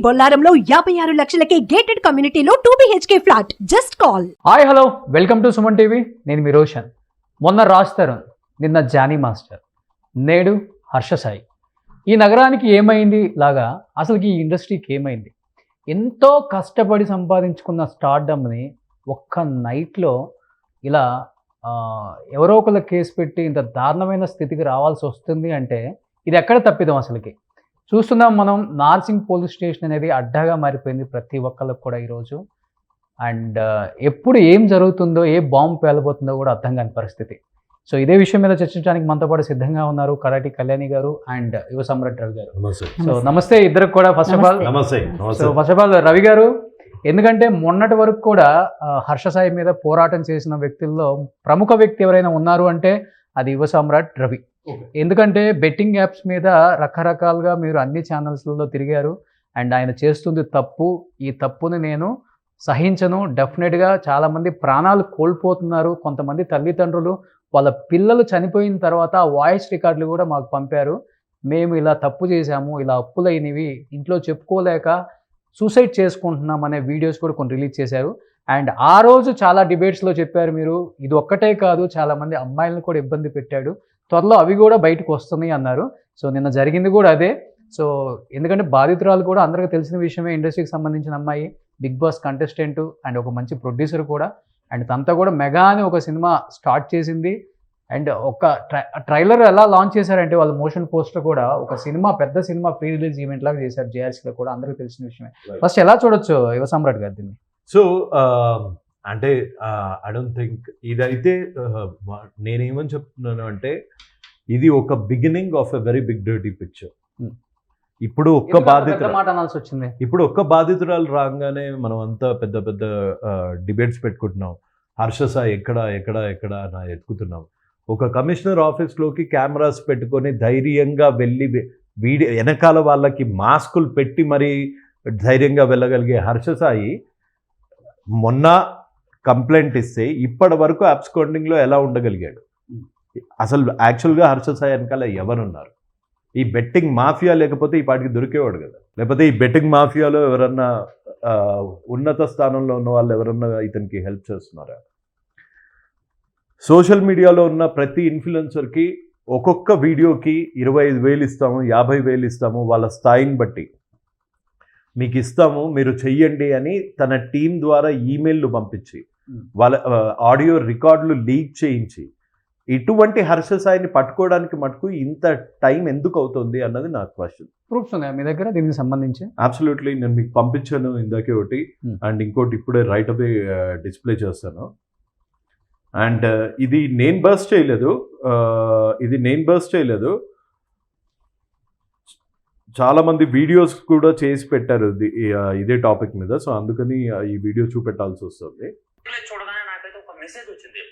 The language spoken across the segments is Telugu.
బొల్లారంలో 56 లక్షలకే గేటెడ్ కమ్యూనిటీలో 2 BHK flat. Just call. Hi hello welcome to Suman TV. నేను మీ రోషన్. మొన్న రాజ్ తరుణ్, నిన్న జానీ మాస్టర్, నేడు హర్ష సాయి. ఈ నగరానికి ఏమైంది లాగా అసలుకి ఈ ఇండస్ట్రీకి ఏమైంది? ఎంతో కష్టపడి సంపాదించుకున్న స్టార్డమ్ని ఒక్క నైట్లో ఇలా ఎవరో ఒకళ్ళ కేసు పెట్టి ఇంత దారుణమైన స్థితికి రావాల్సి వస్తుంది అంటే ఇది ఎక్కడ తప్పిదం అసలుకి? చూస్తున్నాం మనం, నార్సింగ్ పోలీస్ స్టేషన్ అనేది అడ్డాగా మారిపోయింది ప్రతి ఒక్కళ్ళకి కూడా ఈరోజు. అండ్ ఎప్పుడు ఏం జరుగుతుందో, ఏ బాంబు పేలబోతుందో కూడా అర్థం కాని పరిస్థితి. సో ఇదే విషయం మీద చర్చించడానికి మనతో పాటు సిద్ధంగా ఉన్నారు కరాటి కళ్యాణి గారు అండ్ యువ సమ్రాట్ రవి గారు. సో నమస్తే ఇద్దరికి కూడా. ఫస్ట్ ఆఫ్ ఆల్ రవి గారు, ఎందుకంటే మొన్నటి వరకు కూడా హర్ష సాయి మీద పోరాటం చేసిన వ్యక్తుల్లో ప్రముఖ వ్యక్తి ఎవరైనా ఉన్నారు అంటే అది యువ సమ్రాట్ రవి. ఎందుకంటే బెట్టింగ్ యాప్స్ మీద రకరకాలుగా మీరు అన్ని ఛానల్స్లలో తిరిగారు. అండ్ ఆయన చేస్తుంది తప్పు, ఈ తప్పుని నేను సహించను, డెఫినెట్గా చాలామంది ప్రాణాలు కోల్పోతున్నారు. కొంతమంది తల్లిదండ్రులు వాళ్ళ పిల్లలు చనిపోయిన తర్వాత ఆ వాయిస్ రికార్డులు కూడా మాకు పంపారు. మేము ఇలా తప్పు చేశాము, ఇలా అప్పులైనవి ఇంట్లో చెప్పుకోలేక సూసైడ్ చేసుకుంటున్నాం అనే వీడియోస్ కూడా కొన్ని రిలీజ్ చేశారు. అండ్ ఆ రోజు చాలా డిబేట్స్లో చెప్పారు మీరు, ఇది ఒక్కటే కాదు చాలామంది అమ్మాయిలను కూడా ఇబ్బంది పెట్టాడు, త్వరలో అవి కూడా బయటకు వస్తున్నాయి అన్నారు. సో నిన్న జరిగింది కూడా అదే. సో ఎందుకంటే బాధితురాలు కూడా అందరికీ తెలిసిన విషయమే, ఇండస్ట్రీకి సంబంధించిన అమ్మాయి, బిగ్ బాస్ కంటెస్టెంట్ అండ్ ఒక మంచి ప్రొడ్యూసర్ కూడా. అండ్ తనతో కూడా మెగా అని ఒక సినిమా స్టార్ట్ చేసింది. అండ్ ఒక ట్రైలర్ ఎలా లాంచ్ చేశారంటే వాళ్ళ మోషన్ పోస్టర్ కూడా ఒక సినిమా, పెద్ద సినిమా ప్రీ రిలీజ్ ఈవెంట్ లాగా చేశారు జేఆర్సీలో కూడా, అందరికీ తెలిసిన విషయమే. ఫస్ట్ ఎలా చూడొచ్చు యువ సమ్రాట్ గారు దీన్ని? సో అంటే ఐ డోంట్ థింక్ ఇదైతే నేనేమని చెప్తున్నాను అంటే ఇది ఒక beginning of a very big dirty picture. ఇప్పుడు ఒక్క బాధితురాలు రాగానే మనం అంతా పెద్ద పెద్ద డిబేట్స్ పెట్టుకుంటున్నాం. హర్ష సాయి ఎక్కడ నా ఎత్తుకుతున్నాం. ఒక కమిషనర్ ఆఫీస్లోకి కెమెరాస్ పెట్టుకొని ధైర్యంగా వెళ్ళి వీడియో వెనకాల వాళ్ళకి మాస్కులు పెట్టి మరీ ధైర్యంగా వెళ్ళగలిగే హర్ష సాయి మొన్న కంప్లైంట్ ఇస్తే ఇప్పటి వరకు అబ్స్కాండింగ్లో ఎలా ఉండగలిగాడు? అసలు యాక్చువల్గా హర్ష సాయి వెనకాల ఎవరున్నారు? ఈ బెట్టింగ్ మాఫియా లేకపోతే ఈ పాటికి దొరికేవాడు కదా. లేకపోతే ఈ బెట్టింగ్ మాఫియాలో ఎవరన్నా ఉన్నత స్థానంలో ఉన్న వాళ్ళు ఎవరన్నా ఇతనికి హెల్ప్ చేస్తున్నారా? సోషల్ మీడియాలో ఉన్న ప్రతి ఇన్ఫ్లుయెన్సర్కి ఒక్కొక్క వీడియోకి 25,000 ఇస్తాము, 50,000 ఇస్తాము, వాళ్ళ స్థాయిని బట్టి మీకు ఇస్తాము, మీరు చెయ్యండి అని తన టీం ద్వారా ఈమెయిల్లు పంపించి వాళ్ళ ఆడియో రికార్డులు లీక్ చేయించి ఇటువంటి హర్ష సాయిని పట్టుకోవడానికి మటుకు ఇంత టైం ఎందుకు అవుతుంది అన్నది నా క్వశ్చన్. ప్రూఫ్స్ ఉన్నాయా మీ దగ్గర దీనికి సంబంధించి? అబ్సల్యూట్లీ, నేను మీకు పంపించాను ఇందాకే ఒకటి, అండ్ ఇంకోటి ఇప్పుడే రైట్ అవే డిస్ప్లే చేస్తాను. అండ్ ఇది నేను బర్స్ట్ చేయలేదు, చాలామంది వీడియోస్ కూడా చేసి పెట్టారు ఇదే టాపిక్ మీద. సో అందుకని ఈ వీడియో చూపెట్టాల్సి వస్తుంది. చూడగానే నాకైతే ఒక మెసేజ్ వచ్చింది.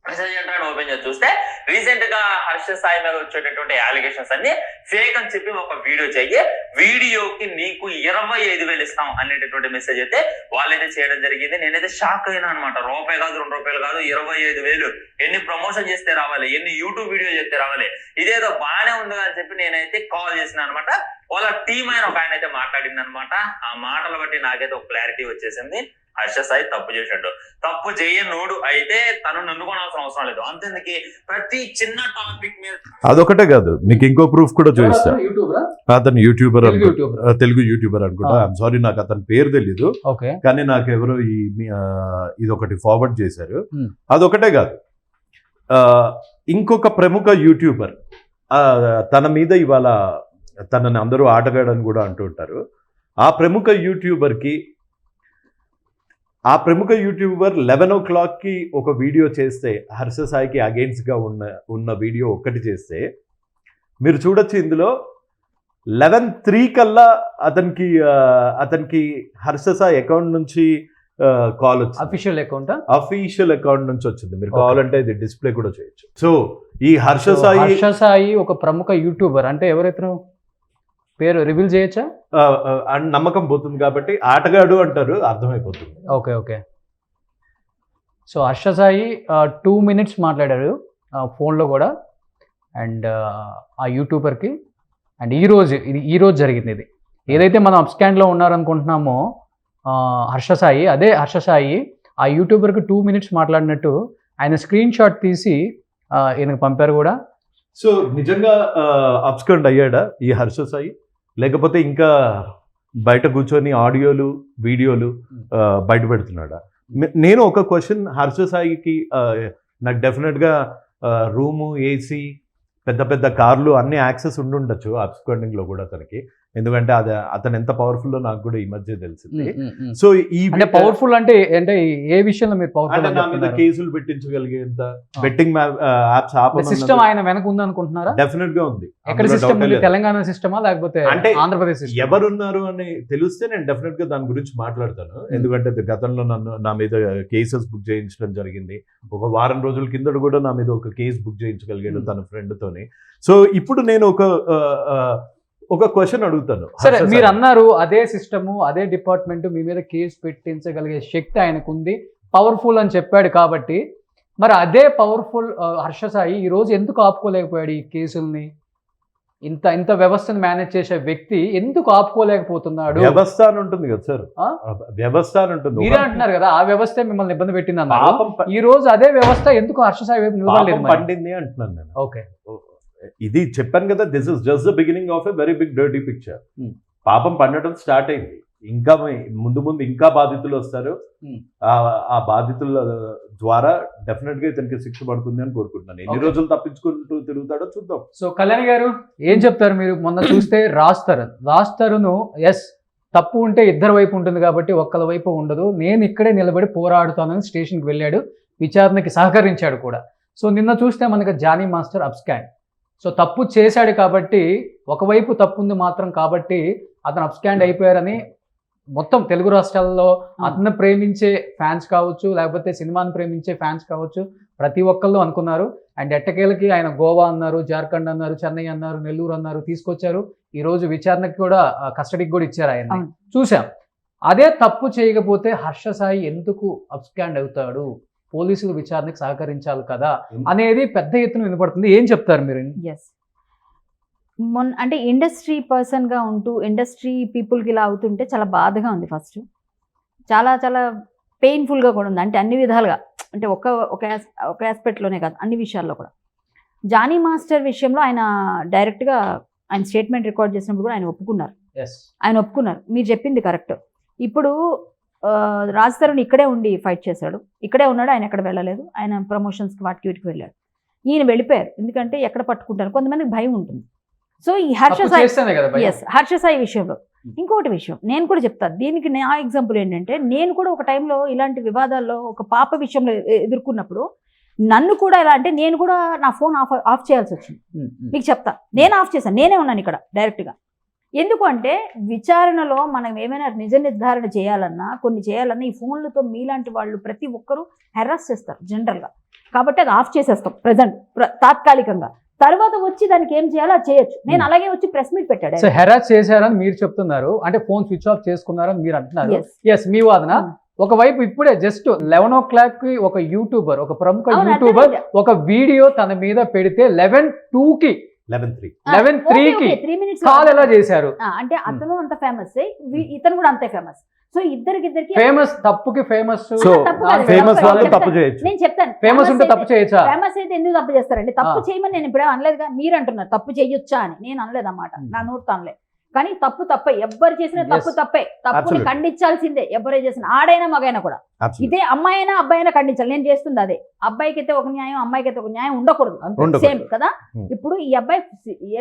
మెసేజ్ ఏంటంటే ఓపెన్ చేసి చూస్తే రీసెంట్ గా హర్ష సాయి మీద వచ్చేటటువంటి అలిగేషన్స్ అన్ని ఫేక్ అని చెప్పి ఒక వీడియో చెయ్యి, వీడియోకి నీకు 25,000 ఇస్తాం అనేటటువంటి మెసేజ్ అయితే వాళ్ళైతే చేయడం జరిగింది. నేనైతే షాక్ అయినా అనమాట. రూపాయి కాదు, 2 రూపాయలు కాదు, 25,000. ఎన్ని ప్రమోషన్ చేస్తే రావాలి, ఎన్ని యూట్యూబ్ వీడియో చేస్తే రావాలి, ఇదేదో బాగానే ఉంది అని చెప్పి నేనైతే కాల్ చేసిన అనమాట. వాళ్ళ టీం అయిన ఒక ఆయన అయితే మాట్లాడింది అనమాట. ఆ మాటలు బట్టి నాకైతే ఒక క్లారిటీ వచ్చేసింది. హర్ష సాయి తప్పు చేశాడు. తప్పు చేయనోడు అయితే తను నన్నుకోవాల్సిన అవసరం లేదు. అంతేందుకు ప్రతి చిన్న టాపిక్ మీద అదొకటే కాదు, మీకు ఇంకో ప్రూఫ్ కూడా చూపిస్తా. అతను యూట్యూబర్, తెలుగు యూట్యూబర్ అనుకుంటా. ఐఎమ్ సారీ, నాకు అతని పేరు తెలీదు, కానీ నాకు ఎవరో ఇదొకటి ఫార్వర్డ్ చేశారు. అదొకటే కాదు, ఇంకొక ప్రముఖ యూట్యూబర్ తన మీద ఇవాళ తనని అందరూ ఆటగాడని కూడా అంటూ ఉంటారు. ఆ ప్రముఖ యూట్యూబర్ 11 o'clock ఒక వీడియో చేస్తే, హర్ష సాయికి అగెయిన్స్ట్గా ఉన్న వీడియో ఒక్కటి చేస్తే మీరు చూడొచ్చు. ఇందులో 11:03 కల్లా అతనికి హర్ష సాయి అకౌంట్ నుంచి కాల్ వచ్చింది. అఫీషియల్ అకౌంట్ నుంచి వచ్చింది. మీరు కావాలంటే ఇది డిస్ప్లే కూడా చేయొచ్చు. సో ఈ హర్ష సాయి ఒక ప్రముఖ యూట్యూబర్ అంటే ఎవరైతే పేరు రివీల్ చేయొచ్చా? నమ్మకం పోతుంది కాబట్టి ఆటగాడు అంటారు, అర్థమైపోతుంది. Okay. So Harsha Sai 2 minutes మాట్లాడారు ఫోన్లో కూడా. అండ్ ఆ యూట్యూబర్కి. అండ్ ఈ రోజు జరిగింది ఇది. ఏదైతే మనం అప్స్కాండ్లో ఉన్నారనుకుంటున్నామో హర్ష సాయి, అదే హర్ష సాయి ఆ యూట్యూబర్కి 2 minutes మాట్లాడినట్టు ఆయన స్క్రీన్ షాట్ తీసి ఈయనకు పంపారు కూడా. సో నిజంగా అబ్స్కండ్ అయ్యాడా ఈ హర్ష సాయి, లేకపోతే ఇంకా బయట కూర్చొని ఆడియోలు వీడియోలు బయట పెడుతున్నాడా? నేను ఒక క్వశ్చన్ హర్ష సాయికి, నాకు డెఫినెట్గా రూము, ఏసీ, పెద్ద పెద్ద కార్లు అన్ని యాక్సెస్ ఉండుండొచ్చు అబ్స్కాండింగ్లో కూడా అతనికి, ఎందుకంటే అది అతను ఎంత పవర్ఫుల్లో నాకు కూడా ఈ మధ్య తెలిసింది. సో ఈ అంటే పవర్ఫుల్ అంటే ఏ విషయంలో మీరు పవర్ఫుల్ నా మీద కేసులు పెట్టించగలిగేంత బెట్టింగ్ యాప్స్ సిస్టమ్ ఆయన వెనక ఉంది అనుకుంటున్నారా? డెఫినెట్ గా ఉంది. ఎక్కడ సిస్టమ్ ఉంది? తెలంగాణ సిస్టమా లేకపోతే అంటే ఆంధ్రప్రదేశ్ సిస్టమ్? ఎవరున్నారు అని తెలిస్తే నేను డెఫినెట్ గా దాని గురించి మాట్లాడతాను. ఎందుకంటే గతంలో నా మీద కేసెస్ బుక్ చేయించడం జరిగింది. ఒక వారం రోజుల కిందట కూడా నా మీద ఒక కేసు బుక్ చేయించగలిగాడు తన ఫ్రెండ్ తోని. సో ఇప్పుడు నేను ఒక క్వశ్చన్ అడుగుతాను. సరే, మీరు అన్నారు అదే సిస్టము, అదే డిపార్ట్మెంట్ మీ మీద కేసు పెట్టించగలిగే శక్తి ఆయనకుంది, పవర్ఫుల్ అని చెప్పాడు కాబట్టి, మరి అదే పవర్ఫుల్ హర్ష సాయి ఈ రోజు ఎందుకు ఆపుకోలేకపోయాడు ఈ కేసుల్ని? ఇంత వ్యవస్థను మేనేజ్ చేసే వ్యక్తి ఎందుకు ఆపుకోలేకపోతున్నాడు? వ్యవస్థ అని ఉంటుంది కదా సార్, వ్యవస్థ అని ఉంటుంది. మీరే అంటున్నారు కదా ఆ వ్యవస్థే మిమ్మల్ని ఇబ్బంది పెట్టింది అన్నారు. ఈ రోజు అదే వ్యవస్థ ఎందుకు హర్ష సాయి వైపు నిలబడలేదు? పండింది అంటున్నాను నేను. ఓకే, ఇది చెప్పాను కదా, this is just the beginning of a very big dirty picture. పాపం పండటం స్టార్ట్ అయింది. ఇంకా ముందు ఇంకా బాధితులు వస్తారు. ఆ బాధితుల ద్వారా డెఫినెట్ గా ఇతనికి శిక్ష పడుతుంది అని కోరుకుంటున్నాను. ఎన్ని రోజులు తప్పించుకుంటూ తిరుగుతాడో చూద్దాం. సో కళ్యాణి గారు ఏం చెప్తారు? మీరు మొన్న చూస్తే రాజ్ తరుణ్ ఎస్ తప్పు ఉంటే ఇద్దరు వైపు ఉంటుంది కాబట్టి ఒక్కల వైపు ఉండదు, నేను ఇక్కడే నిలబడి పోరాడుతానని స్టేషన్కి వెళ్ళాడు, విచారణకి సహకరించాడు కూడా. సో నిన్న చూస్తే మనకి జానీ మాస్టర్ అబ్స్కాండ్. సో తప్పు చేశాడు కాబట్టి, ఒకవైపు తప్పు ఉంది మాత్రం కాబట్టి అతను అబ్స్కాండ్ అయిపోయారని మొత్తం తెలుగు రాష్ట్రాల్లో అతను ప్రేమించే ఫ్యాన్స్ కావచ్చు, లేకపోతే సినిమాని ప్రేమించే ఫ్యాన్స్ కావచ్చు, ప్రతి ఒక్కళ్ళు అనుకున్నారు. అండ్ ఎట్టకేలకి ఆయన గోవా అన్నారు, జార్ఖండ్ అన్నారు, చెన్నై అన్నారు, నెల్లూరు అన్నారు, తీసుకొచ్చారు. ఈరోజు విచారణకి కూడా కస్టడీకి కూడా ఇచ్చారు ఆయన. చూసాం. అదే తప్పు చేయకపోతే హర్ష సాయి ఎందుకు అబ్స్కాండ్ అవుతాడు? పోలీసులు విచారణకు సహకరించాలి కదా అనేది పెద్ద ఎత్తున వినపడుతుంది. ఏం చెప్తారు మీరు? అంటే ఇండస్ట్రీ పర్సన్గా ఉంటూ ఇండస్ట్రీ పీపుల్కి ఇలా అవుతుంటే చాలా బాధగా ఉంది. ఫస్ట్ చాలా చాలా పెయిన్ఫుల్గా కూడా ఉంది. అంటే అన్ని విధాలుగా, అంటే ఒక ఆస్పెక్ట్లోనే కాదు, అన్ని విషయాల్లో కూడా. జానీ మాస్టర్ విషయంలో ఆయన డైరెక్ట్గా ఆయన స్టేట్మెంట్ రికార్డ్ చేసినప్పుడు కూడా ఆయన ఒప్పుకున్నారు. మీరు చెప్పింది కరెక్ట్. ఇప్పుడు రాజ్ తరుణ్ ఇక్కడే ఉండి ఫైట్ చేశాడు, ఇక్కడే ఉన్నాడు, ఆయన ఎక్కడ వెళ్ళలేదు. ఆయన ప్రమోషన్స్కి వాటికి వీటికి వెళ్ళాడు. ఈయన వెళ్ళిపోయారు, ఎందుకంటే ఎక్కడ పట్టుకుంటారు, కొంతమందికి భయం ఉంటుంది. సో ఈ హర్ష సాయి విషయంలో ఇంకొకటి విషయం నేను కూడా చెప్తాను. దీనికి నా ఎగ్జాంపుల్ ఏంటంటే, నేను కూడా ఒక టైంలో ఇలాంటి వివాదాల్లో ఒక పాప విషయంలో ఎదుర్కొన్నప్పుడు నన్ను కూడా ఎలా అంటే, నేను కూడా నా ఫోన్ ఆఫ్ చేయాల్సి వచ్చింది. మీకు చెప్తా, నేను ఆఫ్ చేశాను, నేనే ఉన్నాను ఇక్కడ డైరెక్ట్గా. ఎందుకు అంటే విచారణలో మనం ఏమైనా నిజ నిర్ధారణ చేయాలన్నా, కొన్ని చేయాలన్నా ఈ ఫోన్లతో మీలాంటి వాళ్ళు ప్రతి ఒక్కరూ హెరాస్ చేస్తారు జనరల్గా. కాబట్టి అది ఆఫ్ చేసేస్తాం తాత్కాలికంగా. తర్వాత వచ్చి దానికి ఏం చేయాలో అది చేయొచ్చు. నేను అలాగే వచ్చి ప్రెస్ మీట్ పెట్టాడు. సో హెరాస్ చేశారని మీరు చెప్తున్నారు, అంటే ఫోన్ స్విచ్ ఆఫ్ చేసుకున్నారని మీరు అంటున్నారు. ఎస్, మీ వాదన. ఒకవైపు ఇప్పుడే జస్ట్ 11 o'clock కి ఒక యూట్యూబర్, ఒక ప్రముఖ యూట్యూబర్ ఒక వీడియో తన మీద పెడితే 11:02కి 11:03కి కాల్ ఎలా చేశారు? అంటే అతను అంత ఫేమస్, ఇతను కూడా అంతే ఫేమస్. సో ఇద్దరికి ఫేమస్, తప్పుకి ఫేమస్. నేను చెప్తాను, ఫేమస్ ఉంటే తప్పు చేయొచ్చా? ఫేమస్ అయితే ఎందుకు తప్పు చేస్తారండి? తప్పు చేయమని నేను ఇప్పుడే అనలేదుగా, మీరు అంటున్నారు తప్పు చేయొచ్చా అని. నేను అనలేదు అన్నమాట, నా నోటితో అనలేదు. కానీ తప్పే, ఎవ్వరు చేసిన తప్పే, తప్పుని ఖండించాల్సిందే. ఎవరే చేసిన, ఆడైనా మగైనా కూడా. ఇదే అమ్మాయి అయినా అబ్బాయి అయినా ఖండించాలి. నేను చేస్తుంది అదే. అబ్బాయికి అయితే ఒక న్యాయం, అమ్మాయికి అయితే ఒక న్యాయం ఉండకూడదు. సేమ్ కదా. ఇప్పుడు ఈ అబ్బాయి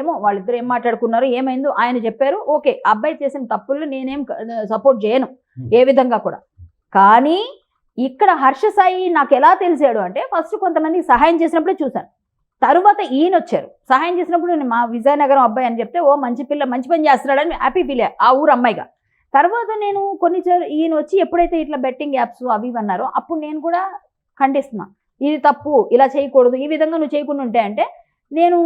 ఏమో వాళ్ళిద్దరు ఏం మాట్లాడుకున్నారు, ఏమైందో ఆయన చెప్పారు. ఓకే, అబ్బాయి చేసిన తప్పులు నేనేం సపోర్ట్ చేయను ఏ విధంగా కూడా. కానీ ఇక్కడ హర్ష సాయి నాకు ఎలా తెలిసాడు అంటే, ఫస్ట్ కొంతమందికి సహాయం చేసినప్పుడే చూశాను. తరువాత ఈయన వచ్చారు సహాయం చేసినప్పుడు, నేను మా విజయనగరం అబ్బాయి అని చెప్తే, ఓ మంచి పిల్ల, మంచి పని చేస్తున్నాడని హ్యాపీ ఫీల్ అయ్యా ఆ ఊరు అమ్మాయిగా. తర్వాత నేను ఈయన వచ్చి ఎప్పుడైతే ఇట్లా బెట్టింగ్ యాప్స్ అవి అన్నారో, అప్పుడు నేను కూడా ఖండిస్తున్నా, ఇది తప్పు, ఇలా చేయకూడదు, ఈ విధంగా నువ్వు చేయకుండా ఉంటే అంటే. నేను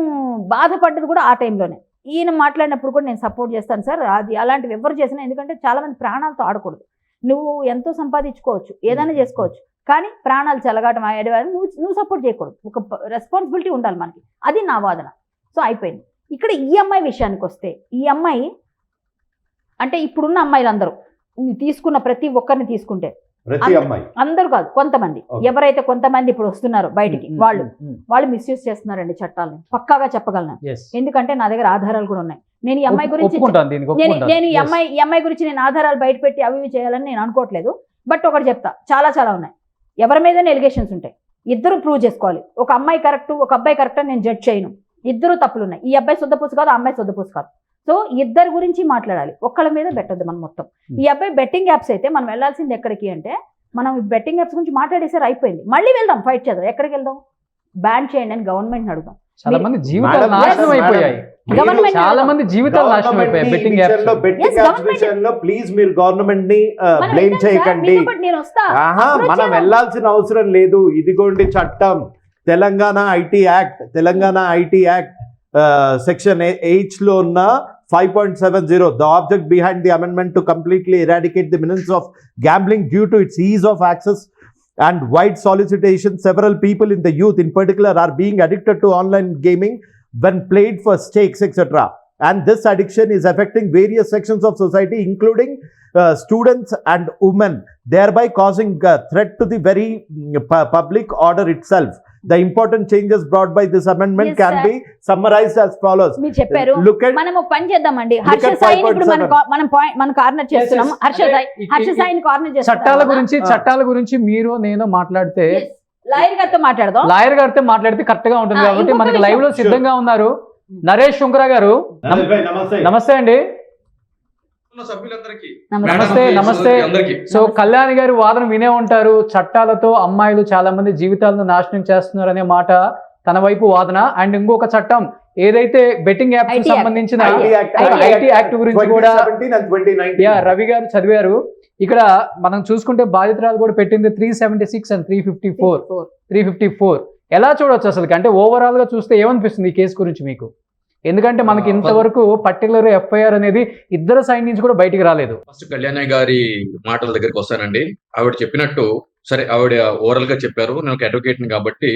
బాధపడ్డది కూడా ఆ టైంలోనే. ఈయన మాట్లాడినప్పుడు కూడా నేను సపోర్ట్ చేస్తాను సార్, అది అలాంటివి ఎవరు చేసినా. ఎందుకంటే చాలామంది ప్రాణాలతో ఆడకూడదు. నువ్వు ఎంతో సంపాదించుకోవచ్చు, ఏదైనా చేసుకోవచ్చు, కానీ ప్రాణాలు చెలగాటం అయ్యేవారు నువ్వు సపోర్ట్ చేయకూడదు. ఒక రెస్పాన్సిబిలిటీ ఉండాలి మనకి. అది నా వాదన. సో అయిపోయింది. ఇక్కడ ఈ అమ్మాయి విషయానికి వస్తే, ఈ అమ్మాయి అంటే ఇప్పుడున్న అమ్మాయిలందరూ తీసుకున్న ప్రతి ఒక్కరిని తీసుకుంటే ప్రతి అమ్మాయి అందరూ కాదు, కొంతమంది, Okay. ఎవరైతే కొంతమంది ఇప్పుడు వస్తున్నారు బయటికి, వాళ్ళు మిస్యూజ్ చేస్తున్నారండి చట్టాలను, పక్కాగా చెప్పగలను. ఎందుకంటే నా దగ్గర ఆధారాలు కూడా ఉన్నాయి. నేను ఈ అమ్మాయి గురించి నేను ఈ అమ్మాయి గురించి నేను ఆధారాలు బయట పెట్టి అవి ఇవి చేయాలని నేను అనుకోవట్లేదు. బట్ ఒకటి చెప్తా, చాలా చాలా ఉన్నాయి. ఎవరి మీదనే ఎలిగేషన్స్ ఉంటాయి, ఇద్దరు ప్రూవ్ చేసుకోవాలి. ఒక అమ్మాయి కరెక్ట్, ఒక అబ్బాయి కరెక్ట్ అని నేను జడ్జ్ చేయను. ఇద్దరు తప్పులు ఉన్నాయి. ఈ అబ్బాయి సొద్దపూసు కాదు, ఆ అమ్మాయి సొద్దపూసు కాదు. సో ఇద్దరు గురించి మాట్లాడాలి, ఒక్కళ్ళ మీద పెట్టద్దు మనం మొత్తం. ఈ అబ్బాయి బెట్టింగ్ యాప్స్ అయితే మనం వెళ్ళాల్సింది ఎక్కడికి అంటే, మనం బెట్టింగ్ యాప్స్ గురించి మాట్లాడేసారు, అయిపోయింది. మళ్ళీ వెళ్దాం, ఫైట్ చేద్దాం. ఎక్కడికి వెళ్దాం? బ్యాన్ చేయండి అని గవర్నమెంట్ అడుగుదాం. చాలా మంది జీవితాలు నాశనం అయిపోయాయి. చాలా మంది జీవితాలు నాశనం అయిపోయాయి బెట్టింగ్ యాప్స్ విషయంలో. ప్లీజ్ మీరు గవర్నమెంట్ ని బ్లేమ్ చేయకండి. మనం వెళ్ళాల్సిన అవసరం లేదు. ఇదిగోండి చట్టం, తెలంగాణ ఐటీ యాక్ట్ సెక్షన్ 8 లో ఉన్న 5.70. The object behind the amendment to completely eradicate the menace of gambling due to its ease of access and wide solicitation. Several people in the youth in particular are being addicted to online gaming when played for stakes, etc. And this addiction is affecting various sections of society, including students and women, thereby causing a threat to the very public order itself. The important changes brought by this amendment Yes, can sir. be summarized as follows. మీరు చెప్పారు. Look at మనం ఒక పని చేద్దామండి, హర్ష సాయిని ఇప్పుడు మనం కార్నర్ చేస్తున్నాం. హర్ష సాయిని కార్నర్ చేస్తున్నాం. చట్టాల గురించి మీరు నేను మాట్లాడితే లాయర్ గారితో మాట్లాడదాం. లాయర్ గారితో మాట్లాడితే కరెక్ట్ గా ఉంటుంది. కాబట్టి ఇంకొక మనకి విషయం. లైవ్ లో సిద్ధంగా ఉన్నారు నరేష్ శుంకరా గారు. నమస్తే అండి. నమస్తే. సో కళ్యాణి గారి వాదన వినే ఉంటారు. చట్టాలతో అమ్మాయిలు చాలా మంది జీవితాలను నాశనం చేస్తున్నారు అనే మాట తన వైపు వాదన. అండ్ ఇంకొక చట్టం ఏదైతే బెట్టింగ్ యాప్స్ సంబంధించిన ఐటీ యాక్ట్ గురించి కూడా రవి గారు చదివారు. ఇక్కడ మనం చూసుకుంటే బాధితురాలు కూడా పెట్టింది 376 and 354. ఎలా చూడొచ్చు అసలు? అంటే ఓవరాల్ గా చూస్తే ఏమనిపిస్తుంది ఈ కేసు గురించి మీకు? ఎందుకంటే మనకి ఇంతవరకు పర్టికులర్ ఎఫ్ఐఆర్ అనేది ఇద్దరు సైడ్ నుంచి కూడా బయటికి రాలేదు. ఫస్ట్ కళ్యాణి గారి మాటల దగ్గరికి వస్తానండి. ఆవిడ చెప్పినట్టు సరే, ఆవిడ ఓవరాల్ గా చెప్పారు. నేను ఒక అడ్వకేట్ ని కాబట్టి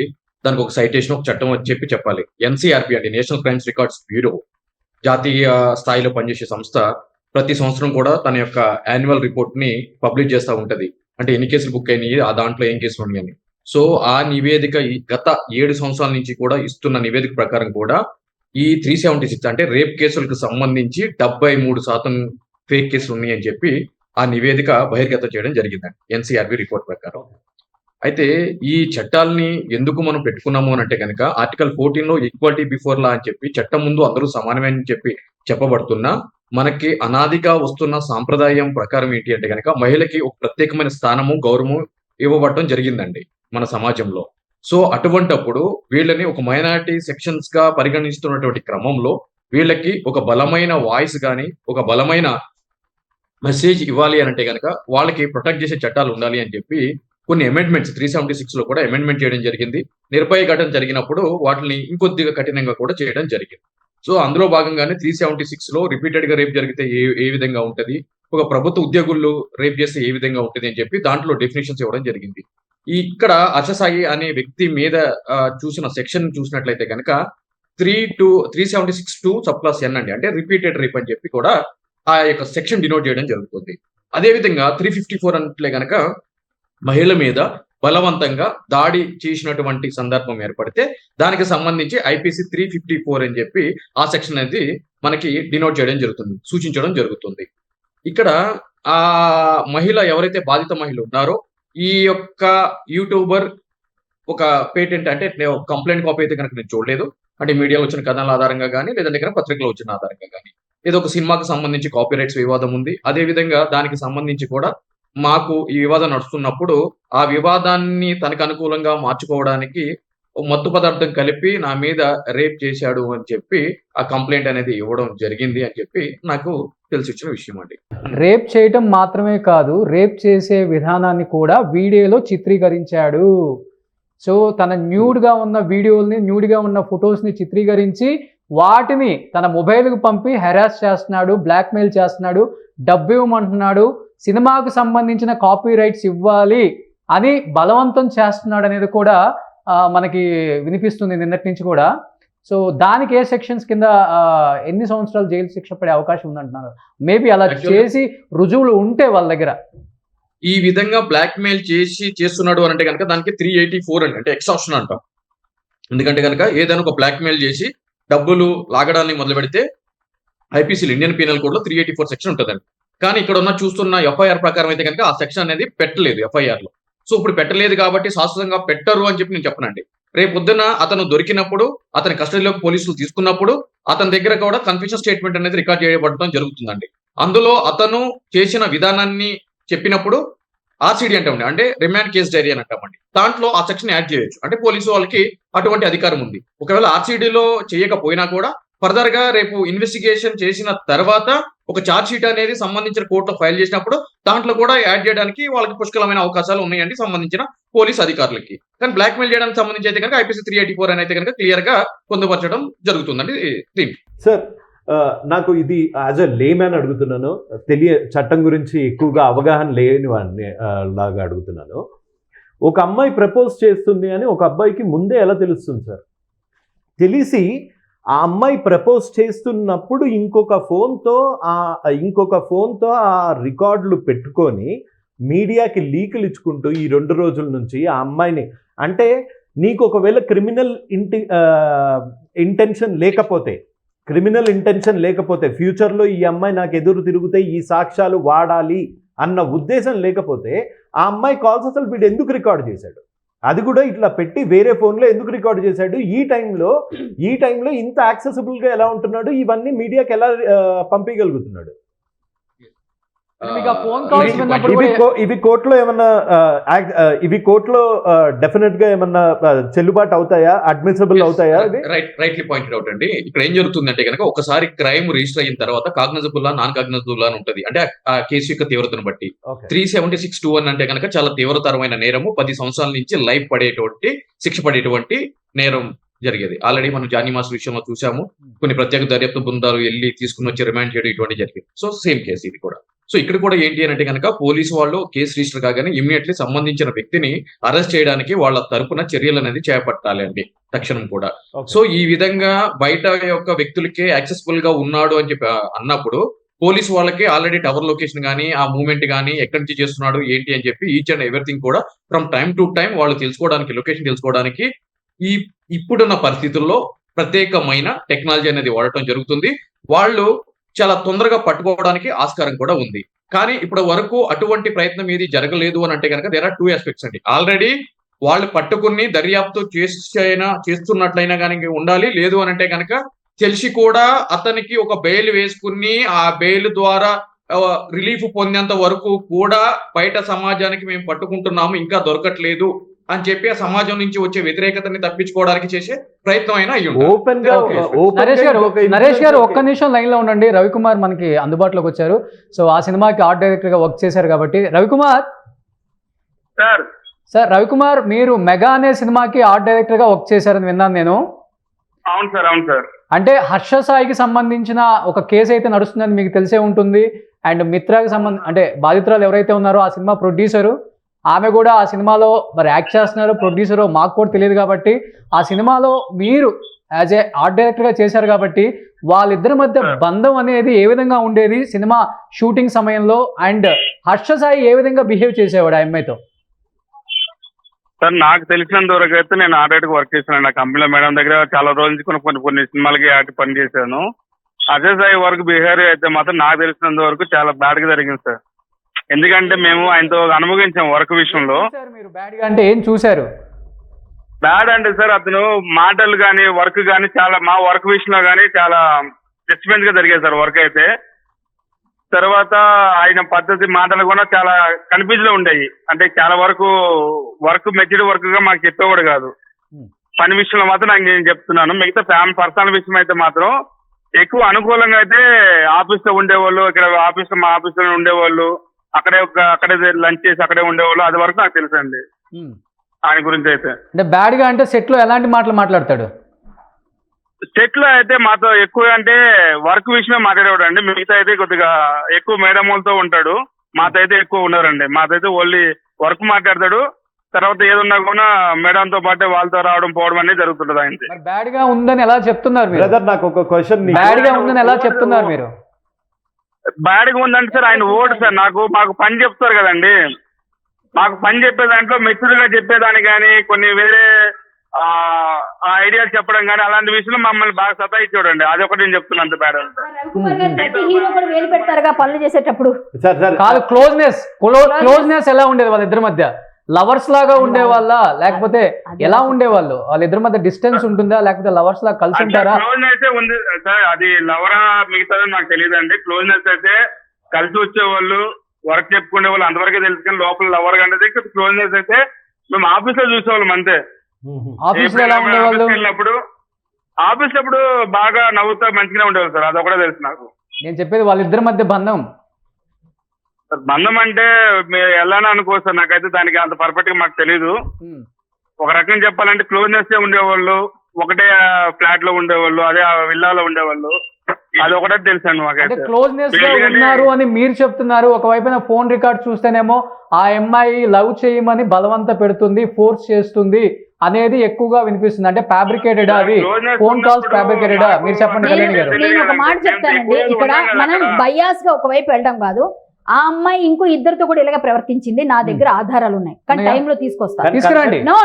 దానికి ఒక సైటేషన్, ఒక చట్టం అని చెప్పాలి. ఎన్సీఆర్పి అంటే నేషనల్ క్రైమ్స్ రికార్డ్స్ బ్యూరో, జాతీయ స్థాయిలో పనిచేసే సంస్థ, ప్రతి సంవత్సరం కూడా తన యొక్క యాన్యువల్ రిపోర్ట్ ని పబ్లిష్ చేస్తూ ఉంటది. అంటే ఎన్ని కేసులు బుక్ అయినాయి, ఆ దాంట్లో ఏం కేసులు ఉన్నాయని. సో ఆ నివేదిక గత 7 సంవత్సరాల నుంచి కూడా ఇస్తున్న నివేదిక ప్రకారం కూడా ఈ 376 అంటే రేప్ కేసులకు సంబంధించి 73% ఫేక్ కేసులు ఉన్నాయి అని చెప్పి ఆ నివేదిక బహిర్గతం చేయడం జరిగిందండి ఎన్సీఆర్బి రిపోర్ట్ ప్రకారం. అయితే ఈ చట్టాలని ఎందుకు మనం పెట్టుకున్నాము అని అంటే కనుక ఆర్టికల్ 14 లో ఈక్వాలిటీ బిఫోర్ లా అని చెప్పి చట్టం ముందు అందరూ సమానమే అని చెప్పి చెప్పబడుతున్నా, మనకి అనాదిగా వస్తున్న సాంప్రదాయం ప్రకారం ఏంటి అంటే కనుక మహిళకి ఒక ప్రత్యేకమైన స్థానము, గౌరవం ఇవ్వబడటం జరిగిందండి మన సమాజంలో. సో అటువంటప్పుడు వీళ్ళని ఒక మైనారిటీ సెక్షన్స్ గా పరిగణిస్తున్నటువంటి క్రమంలో వీళ్ళకి ఒక బలమైన వాయిస్ కానీ, ఒక బలమైన మెసేజ్ ఇవ్వాలి అని అంటే కనుక వాళ్ళకి ప్రొటెక్ట్ చేసే చట్టాలు ఉండాలి అని చెప్పి కొన్ని అమెండ్మెంట్స్ 376 లో కూడా అమెండ్మెంట్ చేయడం జరిగింది. నిర్భయ ఘటన జరిగినప్పుడు వాటిని ఇంకొద్దిగా కఠినంగా కూడా చేయడం జరిగింది. సో అందులో భాగంగానే 376 లో రిపీటెడ్ గా రేప్ జరిగితే ఏ విధంగా ఉంటది, ఒక ప్రభుత్వ ఉద్యోగులు రేప్ చేస్తే ఏ విధంగా ఉంటుంది అని చెప్పి దాంట్లో డెఫినేషన్స్ ఇవ్వడం జరిగింది. ఇక్కడ అర్షసాయి అనే వ్యక్తి మీద చూసిన సెక్షన్ చూసినట్లయితే కనుక 376 సబ్-క్లాస్ N అండి, అంటే రిపీటెడ్ రేప్ అని చెప్పి కూడా ఆ యొక్క సెక్షన్ డినోట్ చేయడం జరుగుతుంది. అదేవిధంగా 354 అంటే కనుక మహిళ మీద బలవంతంగా దాడి చేసినటువంటి సందర్భం ఏర్పడితే దానికి సంబంధించి ఐపీసీ 354 అని చెప్పి ఆ సెక్షన్ అనేది మనకి డినోట్ చేయడం జరుగుతుంది, సూచించడం జరుగుతుంది. ఇక్కడ ఆ మహిళ ఎవరైతే బాధిత మహిళ ఉన్నారో ఈ యొక్క యూట్యూబర్ ఒక పేటెంట్ అంటే కంప్లైంట్ కాపీ అయితే కనుక నేను చూడలేదు. అంటే మీడియాలో వచ్చిన కథనాల ఆధారంగా కానీ లేదంటే కనుక పత్రికలో వచ్చిన ఆధారంగా కానీ ఏదో ఒక సినిమాకి సంబంధించి కాపీ రైట్స్ వివాదం ఉంది. అదే విధంగా దానికి సంబంధించి కూడా మాకు ఈ వివాదం నడుస్తున్నప్పుడు ఆ వివాదాన్ని తనకు అనుకూలంగా మార్చుకోవడానికి మత్తు పదార్థం కలిపి నా మీద రేప్ చేశాడు అని చెప్పి ఆ కంప్లైంట్ అనేది ఇవ్వడం జరిగింది అని చెప్పి నాకు తెలిసి వచ్చిన విషయం అండి. రేప్ చేయటం మాత్రమే కాదు, రేప్ చేసే విధానాన్ని కూడా వీడియోలో చిత్రీకరించాడు. సో తన న్యూడ్గా ఉన్న వీడియోల్ని, న్యూడ్గా ఉన్న ఫొటోస్ని చిత్రీకరించి వాటిని తన మొబైల్కి పంపి హెరాస్ చేస్తున్నాడు, బ్లాక్మెయిల్ చేస్తున్నాడు, డబ్బు ఇవ్వమంటున్నాడు, సినిమాకు సంబంధించిన కాపీ రైట్స్ ఇవ్వాలి అని బలవంతం చేస్తున్నాడు అనేది కూడా మనకి వినిపిస్తుంది నిన్నటి నుంచి కూడా. సో దానికి ఏ సెక్షన్స్ కింద ఎన్ని సంవత్సరాలు జైలు శిక్ష పడే అవకాశం ఉందంటున్నారు? మేబీ అలా Actually- చేసి రుజువులు ఉంటే వాళ్ళ దగ్గర. ఈ విధంగా బ్లాక్ మెయిల్ చేస్తున్నాడు అని అంటే కనుక దానికి 384 అంటే ఎక్సాషన్ అంటాం. ఎందుకంటే కనుక ఏదైనా ఒక బ్లాక్ మెయిల్ చేసి డబ్బులు లాగడాన్ని మొదలు పెడితే ఐపీసీలో ఇండియన్ పీనల్ కోడ్ లో 384 సెక్షన్ ఉంటుందండి. కానీ ఇక్కడ ఉన్న చూస్తున్న ఎఫ్ఐఆర్ ప్రకారం అయితే కనుక ఆ సెక్షన్ అనేది పెట్టలేదు ఎఫ్ఐఆర్ లో. సో ఇప్పుడు పెట్టలేదు కాబట్టి శాశ్వతంగా పెట్టరు అని చెప్పి నేను చెప్పనండి. రేపు పొద్దున అతను దొరికినప్పుడు, అతని కస్టడీలోకి పోలీసులు తీసుకున్నప్పుడు అతని దగ్గర కూడా కన్ఫెషన్ స్టేట్మెంట్ అనేది రికార్డ్ చేయబడటం జరుగుతుందండి. అందులో అతను చేసిన విధానాన్ని చెప్పినప్పుడు ఆర్సీడీ అంటామండి, అంటే రిమాండ్ కేస్ డైరీ అని అంటామండి. దాంట్లో ఆ సెక్షన్ యాడ్ చేయొచ్చు, అంటే పోలీసు వాళ్ళకి అటువంటి అధికారం ఉంది. ఒకవేళ ఆర్సీడీలో చేయకపోయినా కూడా ఫర్దర్ గా రేపు ఇన్వెస్టిగేషన్ చేసిన తర్వాత ఒక ఛార్జ్ షీట్ అనేది సంబంధించిన కోర్టులో ఫైల్ చేసినప్పుడు దాంట్లో కూడా యాడ్ చేయడానికి వాళ్ళకి పుష్కలమైన అవకాశాలు ఉన్నాయండి సంబంధించిన పోలీస్ అధికారులకి. కానీ బ్లాక్ మెయిల్ చేయడానికి సంబంధించి అయితే కనుక ఐపీసీ 384 అని అయితే కనుక క్లియర్ గా పొందుపరచడం జరుగుతుందండి దీన్ని. సార్, నాకు ఇది యాజ్ అ లేమ్యాన్ అడుగుతున్నాను, చట్టం గురించి ఎక్కువగా అవగాహన లేని వాడిని లాగా అడుగుతున్నాను. ఒక అమ్మాయి ప్రపోజ్ చేస్తుంది అని ఒక అబ్బాయికి ముందే ఎలా తెలుస్తుంది సార్? తెలిసి ఆ అమ్మాయి ప్రపోజ్ చేస్తున్నప్పుడు ఇంకొక ఫోన్తో ఆ రికార్డులు పెట్టుకొని మీడియాకి లీకులు ఇచ్చుకుంటూ ఈ 2 రోజుల నుంచి ఆ అమ్మాయిని, అంటే నీకు ఒకవేళ క్రిమినల్ ఇంటెన్షన్ లేకపోతే ఫ్యూచర్లో ఈ అమ్మాయి నాకు ఎదురు తిరిగితే ఈ సాక్ష్యాలు వాడాలి అన్న ఉద్దేశం లేకపోతే ఆ అమ్మాయి కాల్స్ అసలు వీడు ఎందుకు రికార్డ్ చేశాడు? అది కూడా ఇట్లా పెట్టి వేరే ఫోన్లో ఎందుకు రికార్డ్ చేశాడు? ఈ టైంలో ఇంత యాక్సెసిబుల్గా ఎలా ఉంటున్నాడు? ఇవన్నీ మీడియాకి ఎలా పంపించగలుగుతున్నాడు? ఫోన్ కాల్స్ విన్నప్పుడు ఇవి కోర్టులో ఏమన్నా డెఫినెట్ గా ఏమన్నా చెల్లుబాటు అవుతాయా? అడ్మిసిబుల్ అవుతాయా? రైట్లీ పాయింటెడ్ అవుట్ అండి. ఇక్కడ ఏం జరుగుతుందంటే కనుక ఒకసారి క్రైమ్ రిజిస్టర్ అయిన తర్వాత కాగ్నిజబుల్ నాన్ కాగ్నిజబుల్ అని ఉంటుంది, అంటే ఆ కేసు యొక్క తీవ్రతను బట్టి. 376(2) అంటే కనుక చాలా తీవ్రతరమైన నేరము, 10 సంవత్సరాల నుంచి లైఫ్ శిక్ష పడేటువంటి నేరం జరిగేది. ఆల్రెడీ మనం జానీ మాస్టర్ విషయంలో చూసాము, కొన్ని ప్రత్యేక దర్యాప్తు బృందాలు వెళ్ళి తీసుకుని వచ్చి రిమాండ్ చేయడం ఇటువంటి జరిగింది. సో సేమ్ కేసు ఇది కూడా. సో ఇక్కడ కూడా ఏంటి అని అంటే కనుక పోలీసు వాళ్ళు కేసు రిజిస్టర్ కాగానే ఇమ్మీడియట్లీ సంబంధించిన వ్యక్తిని అరెస్ట్ చేయడానికి వాళ్ళ తరపున చర్యలు అనేది చేపట్టాలి అండి తక్షణం కూడా. సో ఈ విధంగా బయట యొక్క వ్యక్తులకే యాక్సెసిబుల్ గా ఉన్నాడు అని చెప్పి అన్నప్పుడు పోలీసు వాళ్ళకి ఆల్రెడీ టవర్ లొకేషన్ కానీ ఆ మూవ్మెంట్ కానీ ఎక్కడి నుంచి చేస్తున్నాడు ఏంటి అని చెప్పి ఈచ్ అండ్ ఎవ్రీథింగ్ కూడా ఫ్రమ్ టైమ్ టు టైం వాళ్ళు తెలుసుకోవడానికి, లొకేషన్ తెలుసుకోవడానికి ఇప్పుడున్న పరిస్థితుల్లో ప్రత్యేకమైన టెక్నాలజీ అనేది వాడటం జరుగుతుంది. వాళ్ళు చాలా తొందరగా పట్టుకోవడానికి ఆస్కారం కూడా ఉంది. కానీ ఇప్పటి వరకు అటువంటి ప్రయత్నం ఏది జరగలేదు అని అంటే కనుక దేర్ ఆర్ 2 ఆస్పెక్ట్స్ అండి. ఆల్రెడీ వాళ్ళు పట్టుకుని దర్యాప్తు చేస్తున్నట్లయినా కానీ ఉండాలి, లేదు అని అంటే కనుక తెలిసి కూడా అతనికి ఒక బెయిల్ వేసుకుని ఆ బెయిల్ ద్వారా రిలీఫ్ పొందేంత వరకు కూడా బయట సమాజానికి మేము పట్టుకుంటున్నాము ఇంకా దొరకట్లేదు అని చెప్పి ఆ సమాజం నుంచి వచ్చే వ్యతిరేకతని తప్పించుకోవడానికి చేసే ప్రయత్నం అయినా నరేష్ గారు ఒక్క నిమిషం లైన్ లో ఉండండి. రవికుమార్ మనకి అందుబాటులోకి వచ్చారు. సో ఆ సినిమాకి ఆర్ట్ డైరెక్టర్ గా వర్క్ చేశారు కాబట్టి రవికుమార్ సార్, రవికుమార్ మీరు మెగా అనే సినిమాకి ఆర్ట్ డైరెక్టర్ గా వర్క్ చేశారని విన్నాను నేను. అవును సార్. అంటే హర్ష సాయికి సంబంధించిన ఒక కేసు అయితే నడుస్తుందని మీకు తెలిసే ఉంటుంది. అండ్ మిత్రాకి అంటే బాధితురాలు ఎవరైతే ఉన్నారో ఆ సినిమా ప్రొడ్యూసరు, ఆమె కూడా ఆ సినిమాలో మరి యాక్ట్ చేస్తున్నారు, ప్రొడ్యూసరు మాకు కూడా తెలియదు కాబట్టి ఆ సినిమాలో మీరు యాజ్ ఏ ఆర్ట్ డైరెక్టర్గా చేశారు కాబట్టి వాళ్ళిద్దరి మధ్య బంధం అనేది ఏ విధంగా ఉండేది సినిమా షూటింగ్ సమయంలో? అండ్ హర్ష సాయి ఏ విధంగా బిహేవ్ చేసేవాడు ఆ అమ్మాయితో? సార్, నాకు తెలిసినంత వరకు అయితే నేను ఆర్ట్ డైరెక్టర్ వర్క్ చేశాను. నా కంపెనీలో మేడం దగ్గర చాలా రోజుల నుంచి కొన్ని సినిమాలకి ఆర్ట్ పని చేశాను. అజయ్ సాయి వర్క్ బిహేవియర్ అయితే మాత్రం నాకు తెలిసినంత వరకు చాలా బ్యాడ్ గా జరిగింది సార్. ఎందుకంటే మేము ఆయనతో అనుభవించాం వర్క్ విషయంలో. అంటే ఏం చూసారు? బ్యాడ్ అంటే సార్ అతను మాటలు కానీ వర్క్ కానీ చాలా, మా వర్క్ విషయంలో కానీ చాలా డిస్టర్బెన్స్ గా జరిగేది సార్ వర్క్ అయితే. తర్వాత ఆయన పద్ధతి మాటలు కూడా చాలా కన్ఫ్యూజ్ లో ఉండేవి. అంటే చాలా వరకు వర్క్ మెచ్యూర్డ్ వర్క్ గా మాకు చెప్పేవాడు కాదు. పని విషయంలో మాత్రం నాకు నేను చెప్తున్నాను. మిగతా పర్సనల్ విషయం అయితే మాత్రం ఎక్కువ అనుకూలంగా అయితే ఆఫీస్ లో ఉండేవాళ్ళు, ఇక్కడ మా ఆఫీస్ లో ఉండేవాళ్ళు, అక్కడే లంచ్ చేసి అక్కడే ఉండేవాళ్ళు. అది వరకు నాకు తెలుసు అండి ఆయన గురించి అయితే. అంటే బ్యాడ్ గా అంటే సెట్ లో ఎలాంటి మాటలు మాట్లాడతాడు? సెట్ లో అయితే మాతో ఎక్కువ అంటే వర్క్ విషయమే మాట్లాడేవాడు అండి. మిగతా అయితే కొద్దిగా ఎక్కువ మేడం వాళ్ళతో ఉంటాడు, మాతో అయితే ఎక్కువ ఉన్నారండి. మాతో అయితే ఓన్లీ వర్క్ మాట్లాడతాడు. తర్వాత ఏదున్నా కూడా మేడంతో పాటే వాళ్ళతో రావడం పోవడం అనేది జరుగుతుంటది ఆయనది. మరి బ్యాడ్ గా ఉందని ఎలా చెప్తున్నారు మీరు? బ్రదర్ నాకు ఒక క్వశ్చన్ బ్యాడ్ గా ఉందని ఎలా చెప్తున్నారు మీరు? బ్యాడ్ గా ఉందంటే సార్ ఆయన ఓటు సార్ మాకు పని చెప్తారు కదండి, మాకు పని చెప్పే దాంట్లో మెచ్యూర్ గా చెప్పేదాన్ని కానీ కొన్ని వేరే ఐడియాలు చెప్పడం కానీ అలాంటి విషయంలో మమ్మల్ని బాగా సతాయించాడండి. అదొకటి నేను చెప్తున్నాను అంత బ్యాడ్ అంటే. రవికుమార్ గారు ప్రతి హీరో కూడా వేలు పెడతారుగా పనులు చేసేటప్పుడు. కాదు, క్లోజ్నెస్ ఎలా ఉండేది వాళ్ళిద్దరి మధ్య? లవర్స్ లాగా ఉండేవాళ్ళ లేకపోతే ఎలా ఉండేవాళ్ళు? వాళ్ళిద్దరి మధ్య డిస్టెన్స్ ఉంటుందా లేకపోతే లవర్స్ లాగా కలిసి ఉంటారా? క్లోజ్నెస్ ఉంది సార్, అది లవరా మిగతాదో నాకు తెలియదు అండి. క్లోజ్నెస్ అయితే కలిసి వచ్చేవాళ్ళు, వర్క్ చెప్పుకునే వాళ్ళు అంతవరకే తెలుసు, కానీ లోపల లవర్ అనేది క్లోజ్నెస్ అయితే మేము ఆఫీస్ లో చూసేవాళ్ళం అంతే. ఆఫీస్ లో ఎలా ఉండేవాళ్ళు? వెళ్ళినప్పుడు ఆఫీస్ అప్పుడు బాగా నవ్వుతా మంచిగా ఉండేవాళ్ళు సార్, అదొకటే తెలుసు నాకు. నేను చెప్పేది వాళ్ళిద్దరి మధ్య బంధం. బంధం అంటే మీరు ఎలా అనుకో సార్, నాకైతే దానికి అంత పర్ఫెక్ట్ గా మాకు తెలీదు. ఒక రకంగా చెప్పాలంటే క్లోజ్నెస్ ఉండేవాళ్ళు, ఒకటే ఫ్లాట్ లో ఉండేవాళ్ళు, అదే విల్లాలో ఉండేవాళ్ళు, అది ఒకటే తెలుసు అండి మాకైతే. క్లోజ్నెస్ గా ఉన్నారు అని మీరు చెప్తున్నారు. ఒకవైపున ఫోన్ రికార్డ్ చూస్తేనేమో ఆ అమ్మాయి లవ్ చేయమని బలవంత పెడుతుంది, ఫోర్స్ చేస్తుంది అనేది ఎక్కువగా వినిపిస్తుంది. అంటే ఫ్యాబ్రికేటెడ్ అవి ఫోన్ కాల్స్ ఫ్యాబ్రికేటెడ్? మీరు చెప్పండి కళ్యాణి గారు. నేను ఒక మాట చెప్తానండి, ఇక్కడ మనం బయాస్ గా ఒకవైపు వెళ్ళడం కాదు. ఆ అమ్మాయి ఇంకో ఇద్దరితో కూడా ఇలాగ ప్రవర్తించింది, నా దగ్గర ఆధారాలు ఉన్నాయి, కానీ టైంలో తీసుకొస్తా. తీసుకురండి. నో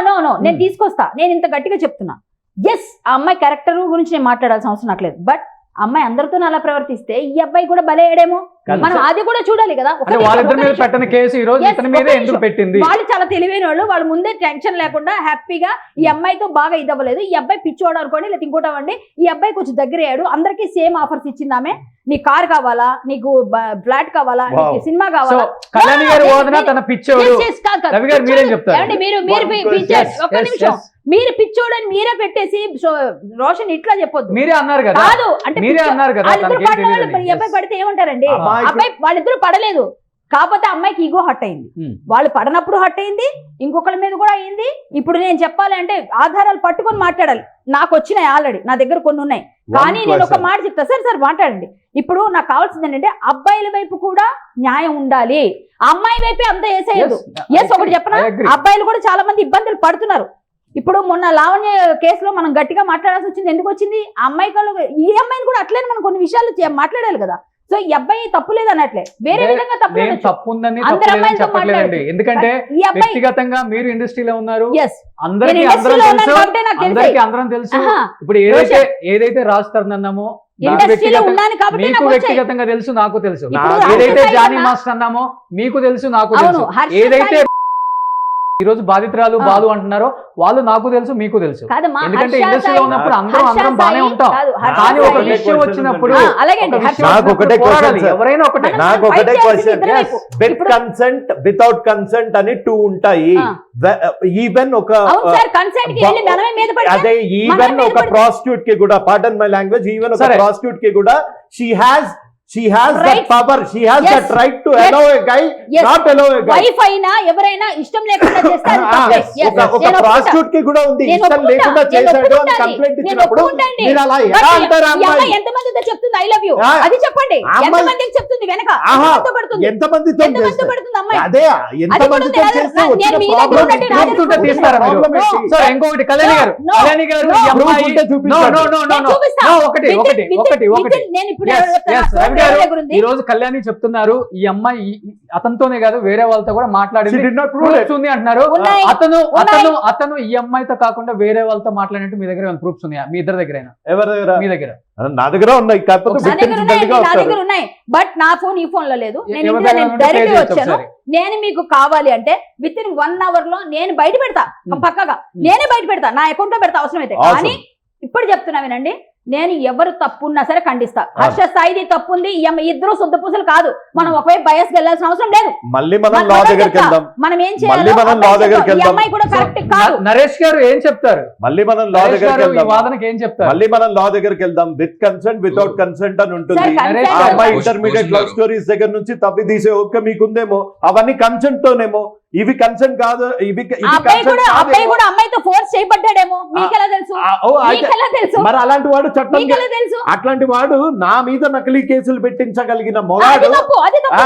నేను తీసుకొస్తా. నేను ఇంత గట్టిగా చెప్తున్నా. ఎస్, ఆ అమ్మాయి క్యారెక్టర్ గురించి నేను మాట్లాడాల్సిన అవసరం నాకు లేదు. బట్ అమ్మాయి అందరితో అలా ప్రవర్తిస్తే ఈ అబ్బాయి కూడా బలయ్యాడేమో, మనం అది కూడా చూడాలి కదా. వాళ్ళిద్దరి మీద పెట్టిన కేసు ఈ రోజు ఇతని మీద ఎందుకు పెట్టింది? వాళ్ళు చాలా తెలివైన వాళ్ళు, వాళ్ళు ముందే టెన్షన్ లేకుండా హ్యాపీగా ఈ అమ్మాయితో బాగా ఇదవ్వలేదు, ఈ అబ్బాయి పిచ్చోడు అనుకోండి, లేదా ఇంకోటండి, ఈ అబ్బాయి కొంచెం దగ్గర అయ్యాడు, అందరికీ సేమ్ ఆఫర్స్ ఇచ్చింది ఆమె. నీ కార్ కావాలా, నీకు ఫ్లాట్ కావాలా, నీకు సినిమా కావాలా. కళ్యాణి గారు వాదన తన పిచ్చోడు. రవి గారు మీరేం చెప్తారు? మీరు పిచ్చోడని మీరే పెట్టేసి రోషన్ ఇట్లా చెప్పొద్దు. మీరే అన్నారు కదా, కాదు అంటే మీరే అన్నారు కదా. ఈ అబ్బాయి పడితే ఏమంటారండి? అబ్బాయి వాళ్ళిద్దరు పడలేదు, కాకపోతే అమ్మాయికి ఈగో హట్ అయింది. వాళ్ళు పడనప్పుడు హట్ అయింది, ఇంకొకరి మీద కూడా అయింది. ఇప్పుడు నేను చెప్పాలి అంటే ఆధారాలు పట్టుకొని మాట్లాడాలి. నాకు వచ్చినాయి ఆల్రెడీ, నా దగ్గర కొన్ని ఉన్నాయి. కానీ నేను ఒక మాట చెప్తా. సార్ మాట్లాడండి. ఇప్పుడు నాకు కావాల్సింది ఏంటంటే అబ్బాయిల వైపు కూడా న్యాయం ఉండాలి, అమ్మాయి వైపే అంతా వేసేయదు. ఎస్, ఒకటి చెప్పనా, అబ్బాయిలు కూడా చాలా మంది ఇబ్బందులు పడుతున్నారు. ఇప్పుడు మొన్న లావణ్య కేసులో మనం గట్టిగా మాట్లాడాల్సి వచ్చింది. ఎందుకు వచ్చింది? ఆ అమ్మాయి ఈ అమ్మాయిని కూడా అట్లనే మనం కొన్ని విషయాలు మాట్లాడాలి కదా. సో ఈ అబ్బాయి తప్పు లేదు అన్నట్లే, వేరే విధంగా తప్పు చెప్పట్లేదండి. ఎందుకంటే వ్యక్తిగతంగా మీరు ఇండస్ట్రీలో ఉన్నారు, అందరం తెలుసు. ఇప్పుడు ఏదైతే రాస్తారని అన్నామో మీకు వ్యక్తిగతంగా తెలుసు, నాకు తెలుసు. ఏదైతే జానీ మాస్టర్ అన్నామో మీకు తెలుసు, నాకు తెలుసు. ఏదైతే ఈ రోజు బాధితురాలు బాలు అంటున్నారో వాళ్ళు నాకు తెలుసు, మీకు తెలుసు. ఎందుకంటే ఇండస్ట్రీలో ఉన్నప్పుడు అందరం బానే ఉంటాం, కానీ ఒక విషయం వచ్చినప్పుడు ఎవరైనా ఒకటే. నాకు ఒకటే question, with consent without consent అని 2 ఉంటాయి. ఈవెన్ ఒక అదే ఈవెన్ ఒక ప్రాస్టిట్యూట్ కి కూడా, పార్డన్ మై లాంగ్వేజ్, ఈవెన్ ఒక ప్రాస్టిట్యూట్ కి కూడా she has that power, she has that right to allow a guy, not allow a guy. Wife అయినా ఎవరైనా ఇష్టం లేకుండా చేస్తారు. ఒక ప్రాస్టిట్యూట్ కి కూడా ఉంది, ఇష్టం లేకుండా చేశాడు అని కంప్లైంట్ ఇచ్చినప్పుడు మీరు అలా ఎలా అంటారు? అమ్మాయి ఎంత మందితో చెప్తుంది ఐ లవ్ యు, అది చెప్పండి. ఎంత మందికి చెప్తుంది వెనక, ఎంత మందితో పడుతుంది అమ్మాయి? అదే ఎంత మందితో చేస్తే వచ్చిన ప్రాబ్లం తీస్తారా మీరు? సో ఇంకొకటి కళ్యాణి గారు ఈ అమ్మాయి ఒకటి నేను ఇప్పుడు ఈ రోజు కళ్యాణి చెప్తున్నారు, ఈ అమ్మాయి అతనితోనే కాదు వేరే వాళ్ళతో కూడా మాట్లాడింది అంటున్నారు. అతను ఈ అమ్మాయితో కాకుండా వేరే వాళ్ళతో మాట్లాడినట్టు మీ దగ్గర ప్రూఫ్స్ ఉన్నాయా? మీ ఇద్దరి దగ్గర? ఎవరి దగ్గర? మీ దగ్గర? నా దగ్గర ఉన్నాయి, ఉన్నాయి, బట్ నా ఫోన్ ఈ ఫోన్ లో లేదు. నేను డైరెక్ట్ వచ్చాను. నేను మీకు కావాలి అంటే విత్ ఇన్ 1 hour లో నేను బయట పెడతా, పక్కగా నేనే బయట పెడతా, నా అకౌంట్ లో పెడతా అవసరం అయితే. కానీ ఇప్పుడు చెప్తున్నా వినండి, నేను ఎవరు తప్పున్నా సరే ఖండిస్తా. హర్ష సాయిది తప్పు ఉంది, ఇద్దరు శుద్ధ పూసలు కాదు. మనం ఒకవైపు బయస్ వెళ్ళాల్సిన అవసరం లేదు. మళ్ళీ మనం లా దగ్గరికి వెళ్దాం. మనం ఏం చేయాలి? ఈ అమ్మాయి కూడా కరెక్ట్ కాదు. నరేష్ గారు ఏం చెప్తారు? మళ్ళీ మనం లా దగ్గరికి వెళ్దాం. వాదనకి ఏం చెప్తారు? మళ్ళీ మనం లా దగ్గరికి వెళ్దాం. విత్ కన్సెంట్ వితౌట్ కన్సెంట్ అని ఉంటుంది. ఆ అమ్మాయి ఇంటర్మీడియట్ లవ్ స్టోరీస్ దగ్గర నుంచి తప్పి తీసే ఓపిక మీకుందేమో, అవన్నీ కన్సెంట్ తోనేమో. ఇవి కన్సర్న్ కాదు, ఇవి ఆ అబ్బాయి కూడా అమ్మాయితో ఫోర్స్ చేయబడ్డాడేమో, మీకెలా తెలుసు? మీకెలా తెలుసు? మరి అలాంటి వాడు చట్టం, మీకెలా తెలుసు? అట్లాంటి వాడు నా మీద నకిలీ కేసులు పెట్టించగలిగిన అది మొగాడు తప్పు, అది తప్పు.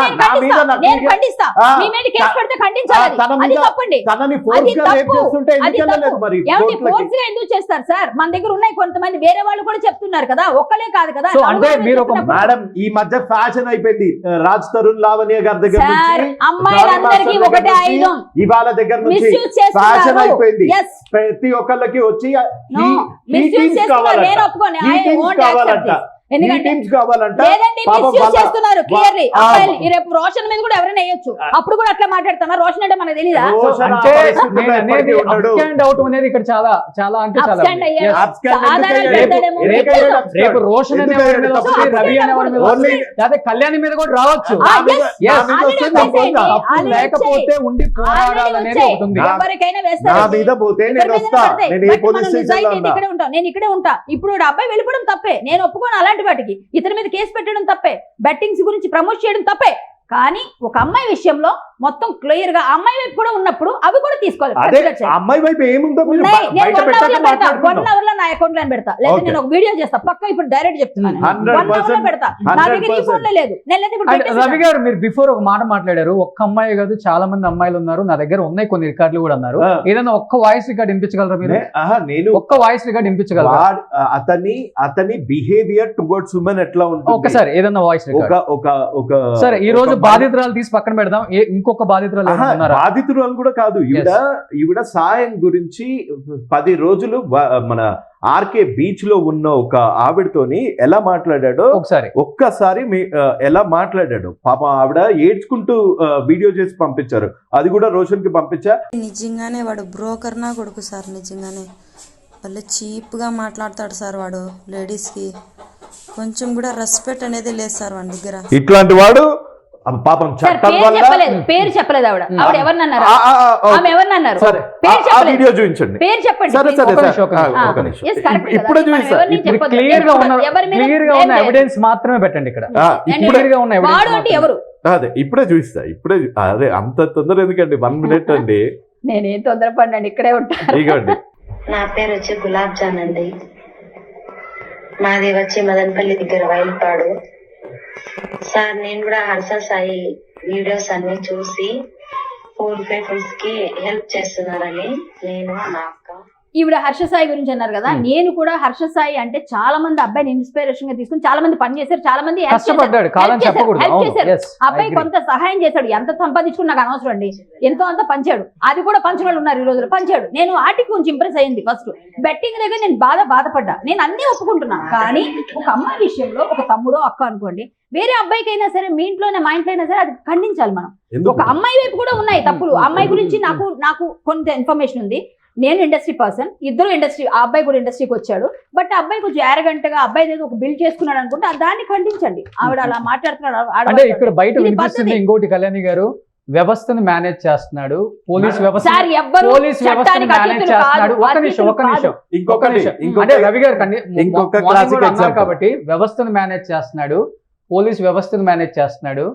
నేను ఖండిస్తా. మీ మీద కేసు పెడితే ఖండించాలి. అది తప్పండి. తనని ఫోర్స్ గా రేప్ చేస్తుంటే ఎందుకు వెళ్ళలేదు మరి ఏమండి కోర్టులకి? ఫోర్స్ గా ఎందుకు చేస్తారు సార్? మన దగ్గర ఉన్నాయి కొంతమంది, వేరే వాళ్ళు కూడా చెప్తున్నారు కదా, ఒక్కలే కాదు కదా. సో అంటే మీరు ఒక మేడం ఈ మధ్య ఫ్యాషన్ అయిపోయింది, రాజ్ తరుణ్ లావణ్య గారి దగ్గర సార్, నుంచి అమ్మాయిలందరికీ ఒకటే ఆయుధం. ఇవాళ దగ్గర నుంచి మిస్యూజ్ ఫ్యాషన్ చేస్తున్నారు. అయిపోయింది. Yes. ప్రతి ఒక్కళ్ళకి వచ్చి No, misuse చేస్తున్నారు. నేను ఒప్పుకోను. I won't accept this. ఎందుకంటే లేదండి, మిస్యూజ్ చేస్తున్నారు క్లియర్లీ. అబ్బాయిలు రేపు రోషన్ మీద కూడా ఎవరైనా వేయొచ్చు, అప్పుడు కూడా అట్లా మాట్లాడుతున్నా. రోషన్ అంటే మనకు తెలీదా? అంటే నేను అనేది అప్ అండ్ అవుట్ అనేది ఇక్కడ చాలా చాలా అంటే చాలా Upstand అయ్యాడు. Yes. ఆధారాలు పెడతాడేమో. రేపు రోషన్ అనే వాడి మీద వస్తుంది, రవి అనే వాడి మీద వస్తుంది, లేదా కళ్యాణి మీద కూడా రావచ్చు. Yes. తప్పు లేకపోతే ఉండి పోరాడాలనేది ఒకటి ఉంది. ఎవరికైనా నా వేస్తారు. మీద పోతే నేను వస్తా, నేను ఏ పోలీస్ స్టేషన్ లో ఇక్కడే ఉంటా, నేను ఇక్కడే ఉంటా. ఇప్పుడు అబ్బాయి వెళ్ళిపోవడం తప్పే, నేను ఒప్పుకోను. అలాంటి వాటికి ఇతని మీద కేసు పెట్టడం తప్పే, బెట్టింగ్స్ గురించి ప్రమోట్ చేయడం తప్పే. కానీ ఒక అమ్మాయి విషయంలో మొత్తం క్లియర్ గా అమ్మాయి వైపు కూడా ఉన్నప్పుడు అవి కూడా తీసుకోవాలి. అదే అమ్మాయి వైపు ఏముందో మీరు నేను బయట 1 పెట్టాక అవర్ లో పెడతా, 1 మాట్లాడుకుందాం. అవర్ లో నా అకౌంట్ లో పెడతా, లేదా Okay. నేను ఒక వీడియో చేస్తా పక్కా. ఇప్పుడు డైరెక్ట్ చెప్తున్నాను, 1 అవర్ లో పెడతా. నా దగ్గర ఈ ఫోన్ లేదు, నేను లేదా ఇప్పుడు అంటే రవి పెట్టేస్తాను. గారు మీరు బిఫోర్ ఒక మాట మాట్లాడారు, ఒక్క అమ్మాయి కాదు చాలా మంది అమ్మాయిలు ఉన్నారు, నా దగ్గర ఉన్నాయి కొన్ని రికార్డులు కూడా అన్నారు. ఏదైనా ఒక్క వాయిస్ రికార్డ్ వినిపించగలరా మీరు? నేను ఒక్క వాయిస్ రికార్డ్ వినిపించగలరా? అతని బిహేవియర్ టువర్డ్స్ ఉమెన్ ఎట్లా ఉంటుంది ఒక్కసారి ఏదైనా వాయిస్ రికార్డ్. ఒక సరే ఈ రోజు బాధితురాలు తీసి పక్కన పెడదాం, ఇంకొక బాధితురాలు ఎవరైనా ఉన్నారా? బాధితురాలు కూడా కాదు, ఈవిడ సాయం గురించి 10 రోజులు మన ఆర్కే బీచ్ లో ఉన్న ఒక ఆవిడతోని ఎలా మాట్లాడాడో ఒక్కసారి ఎలా మాట్లాడాడు. పాపం ఆవిడ ఏడ్చుకుంటూ వీడియో చేసి పంపించారు, అది కూడా రోషన్ కి పంపించా. నిజంగానే వాడు బ్రోకర్ నా కొడుకు సార్, నిజంగానే వాళ్ళు చీప్ గా మాట్లాడతాడు సార్. వాడు లేడీస్ కి కొంచెం కూడా రెస్పెక్ట్ అనేది లేదు సార్ వాడి దగ్గర. ఇట్లాంటి వాడు పాపం చట్టం వల్ల పేరు చెప్పలేదు ఆవిడ. ఆవిడ ఎవరినన్నారు? ఆమె ఎవరినన్నారు? వీడియో చూపించండి, పేరు చెప్పండి. సరే సరే ఇప్పుడే చూపిస్తా. క్లియర్ గా ఉన్న ఎవిడెన్స్ మాత్రమే పెట్టండి ఇక్కడ. వాడు అంటే ఎవరు? అదే ఇప్పుడే చూపిస్తా, ఇప్పుడే. అదే అంత తొందర ఎందుకండి, 1 minute అండి. నేనేం తొందరపడినండి, ఇక్కడే ఉంటాను. ఇగోండి, నా పేరు వచ్చి గులాబ్ జాన్ అండి. మాది వచ్చి మదనపల్లి దగ్గర వైల్పాడు. సార్ నేను కూడా హర్ష సాయి వీడియోస్ అన్ని చూసి పూర్ పీపుల్స్ కి హెల్ప్ చేస్తున్నారని, నేను నా అక్క. ఈవిడ హర్ష సాయి గురించి అన్నారు కదా, నేను కూడా హర్ష సాయి అంటే చాలా మంది అబ్బాయిని ఇన్స్పిరేషన్ గా తీసుకుని చాలా మంది పని చేశారు, చాలా మంది help చేశారు. అబ్బాయి కొంత సహాయం చేశాడు, ఎంత సంపాదించుకుని నాకు అనవసరం అండి, ఎంతో అంత పంచాడు. అది కూడా పంచిన వాళ్ళు ఉన్నారు ఈ రోజులు, పంచాడు. నేను వాటికి కొంచెం ఇంప్రెస్ అయ్యింది. ఫస్ట్ బెట్టింగ్ దగ్గర నేను బాధపడ్డా, నేను అన్ని ఒప్పుకుంటున్నాను. కానీ ఒక అమ్మాయి విషయంలో ఒక తమ్ముడో అక్క అనుకోండి, వేరే అబ్బాయికి అయినా సరే, మీ ఇంట్లోనే మా ఇంట్లో అయినా సరే, అది ఖండించాలి మనం. ఒక అమ్మాయి వైపు కూడా ఉన్నాయి తప్పులు. అమ్మాయి గురించి నాకు కొంత ఇన్ఫర్మేషన్ ఉంది. నేను ఇండస్ట్రీ పర్సన్, ఇద్దరు ఇండస్ట్రీ, ఆ అబ్బాయి కూడా ఇండస్ట్రీకి వచ్చాడు. బట్ ఆ అబ్బాయి కొంచెం యారగంటగా అబ్బాయి ఏదో ఒక బిల్డ్ చేసుకున్నాడు అనుకుంటే దాన్ని ఖండించండి. ఆవిడ అలా మాట్లాడుతున్నాడు. అంటే ఇక్కడ బయట వినిపిస్తుంది ఇంకోటి, కళ్యాణి గారు వ్యవస్థను మేనేజ్ చేస్తున్నాడు, పోలీస్ వ్యవస్థ మేనేజ్ చేస్తున్నాడు. ఒక్క నిమిషం అంటే రవి గారు అన్నారు కాబట్టి వ్యవస్థను మేనేజ్ చేస్తున్నాడు, పోలీస్ వ్యవస్థను మేనేజ్ చేస్తున్నాడు,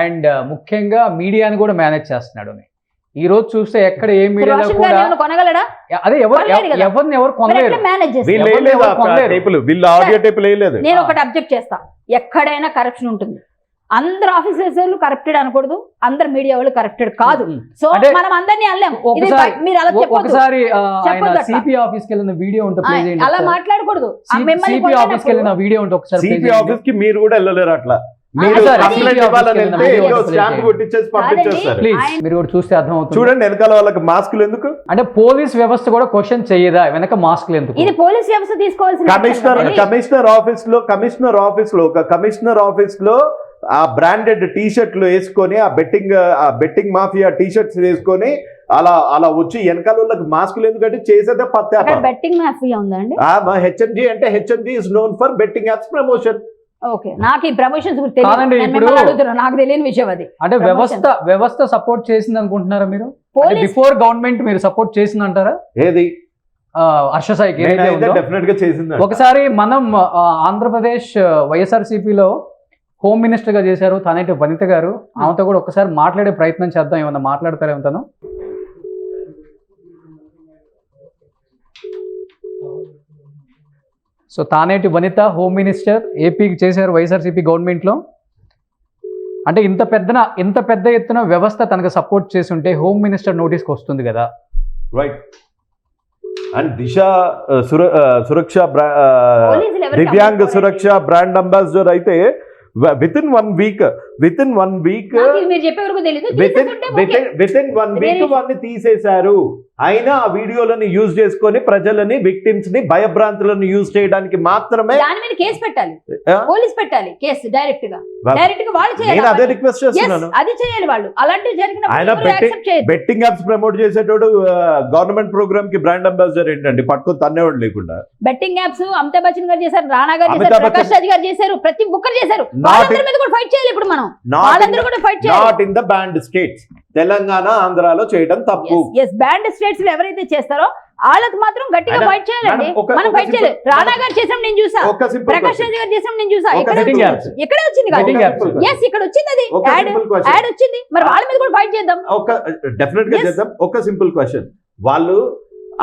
అండ్ ముఖ్యంగా మీడియాని కూడా మేనేజ్ చేస్తున్నాడు అని ఈ రోజు చూస్తే ఎక్కడ ఏ మీడియాలో కూడా కొనగలడా? అదే ఎవరిని ఎవరు కొనలేరు. నేను ఒకటి అబ్జెక్ట్ చేస్తా, ఎక్కడైనా కరప్షన్ ఉంటుంది. అందరు ఆఫీసర్స్ కరప్టెడ్ అనకూడదు, అందరు మీడియా వాళ్ళు కరప్టెడ్ కాదు. సో మనం అందరినీ అనలేం. మీరు అలా ఒకసారి సిపి ఆఫీస్ కి వెళ్ళిన వీడియో ఉంటుంది, అలా మాట్లాడకూడదు. సిపి ఆఫీస్ కి వెళ్ళిన వీడియో ఉంటుంది, ఒకసారి సిపి ఆఫీస్ కి మీరు కూడా వెళ్ళలేరు. అట్లా చూస్తే అర్థమవుతుంది. చూడండి వెనకాల వాళ్ళకి మాస్కులు ఎందుకు? అంటే పోలీస్ వ్యవస్థ కూడా క్వశ్చన్ చేయదా వెనక మాస్కులు ఎందుకు? ఇది పోలీస్ వ్యవస్థ తీసుకోవాల్సిన. కమిషనర్ ఆఫీస్ లో ఆ బ్రాండెడ్ టీ షర్ట్లు వేసుకొని, ఆ బెట్టింగ్ మాఫియా టీ షర్ట్స్ వేసుకొని అలా వచ్చి వెనకాల వాళ్ళకి మాస్కులు ఎందుకంటే చేసేదే పత్తే. బెట్టింగ్ మాఫియా ఉందండి. హెచ్ఎంజీ అంటే హెచ్ఎంజీ is known for betting apps promotion. Okay, నాకు ఈ ప్రమోషన్స్ తెలియదు, నాకు తెలియని విషయం అది. అంటే వ్యవస్థ సపోర్ట్ చేసింది అనుకుంటున్నారా మీరు? బిఫోర్ గవర్నమెంట్ మీరు సపోర్ట్ చేసింది అంటారా? ఏది హర్ష సాయికి డెఫినెట్ గా చేసింది. ఒకసారి మనం ఆంధ్రప్రదేశ్ వైఎస్ఆర్సీపీలో హోమ్ మినిస్టర్గా చేశారు తానేటి వనిత గారు. ఆమెతో కూడా ఒకసారి మాట్లాడే ప్రయత్నం చేద్దాం. ఏమన్నా మాట్లాడతారేమో తను. So Taneti Vanitha home minister ఏపీకి చేశారు వైఎస్ఆర్సీపీ గవర్నమెంట్లో. అంటే ఇంత పెద్ద ఎత్తున వ్యవస్థ తనకు సపోర్ట్ చేస్తుంటే హోమ్ మినిస్టర్ నోటీస్కి వస్తుంది కదా. రైట్. అండ్ దిశ సురక్ష దివ్యాంగ సురక్ష బ్రాండ్ అంబాసిడర్ అయితే విత్ ఇన్ వన్ వీక్ మీరు చెప్పే వరకు విత్ ఇన్ 1 వీక్ వాడిని తీసేశారు. అయినా ఆ వీడియోలను యూజ్ చేసుకొని ప్రజలని విక్టిమ్స్ ని భయభ్రాంతులను యూజ్ చేయడానికి మాత్రమే దాని మీద కేసు పెట్టాలి, పోలీస్ పెట్టాలి కేసు డైరెక్ట్ గా వాళ్ళు చేయాలి. నేను అదే రిక్వెస్ట్ చేస్తున్నాను. అది చేయాలి వాళ్ళు. అలాంటివి జరిగిన ఆయన బెట్టింగ్ యాప్స్ ప్రమోట్ చేసేటోడు గవర్నమెంట్ ప్రోగ్రామ్ కి బ్రాండ్ అంబాసిడర్ ఏంటండి, పట్టుకొని తన్నేవాడు లేకుండా. బెట్టింగ్ యాప్స్ అమితాబ్ బచ్చన్ గారు చేశారు, రాణా గారు చేశారు, ప్రకాష్ రాజ్ గారు చేశారు, ప్రతి ఒక్కరు చేశారు. వాళ్ళందరి మీద కూడా ఫైట్ చేయాలి ఇప్పుడు మనం. వాళ్ళందరూ కూడా ఫైట్ చేయాలి. Not in the band states. Telangana ఆంధ్రాలో చేయడం తప్పు. బ్యాండ్ స్టేట్స్ లో ఎవరైతే చేస్తారో వాళ్ళకి మాత్రం గట్టిగా ఫైట్ చేయాలండి. మనం ఫైట్ చేయాలి. రాణా గారు చేసాం నేను చూసా, ప్రకాష్ రాజ్ గారు చేసాం నేను చూసా. ఇక్కడే వచ్చింది ఇక్కడ వచ్చింది, అది యాడ్ వచ్చింది. మరి వాళ్ళ మీద కూడా ఫైట్ చేద్దాం. డెఫినెట్ గా చేద్దాం. ఒక సింపుల్ క్వశ్చన్, వాళ్ళు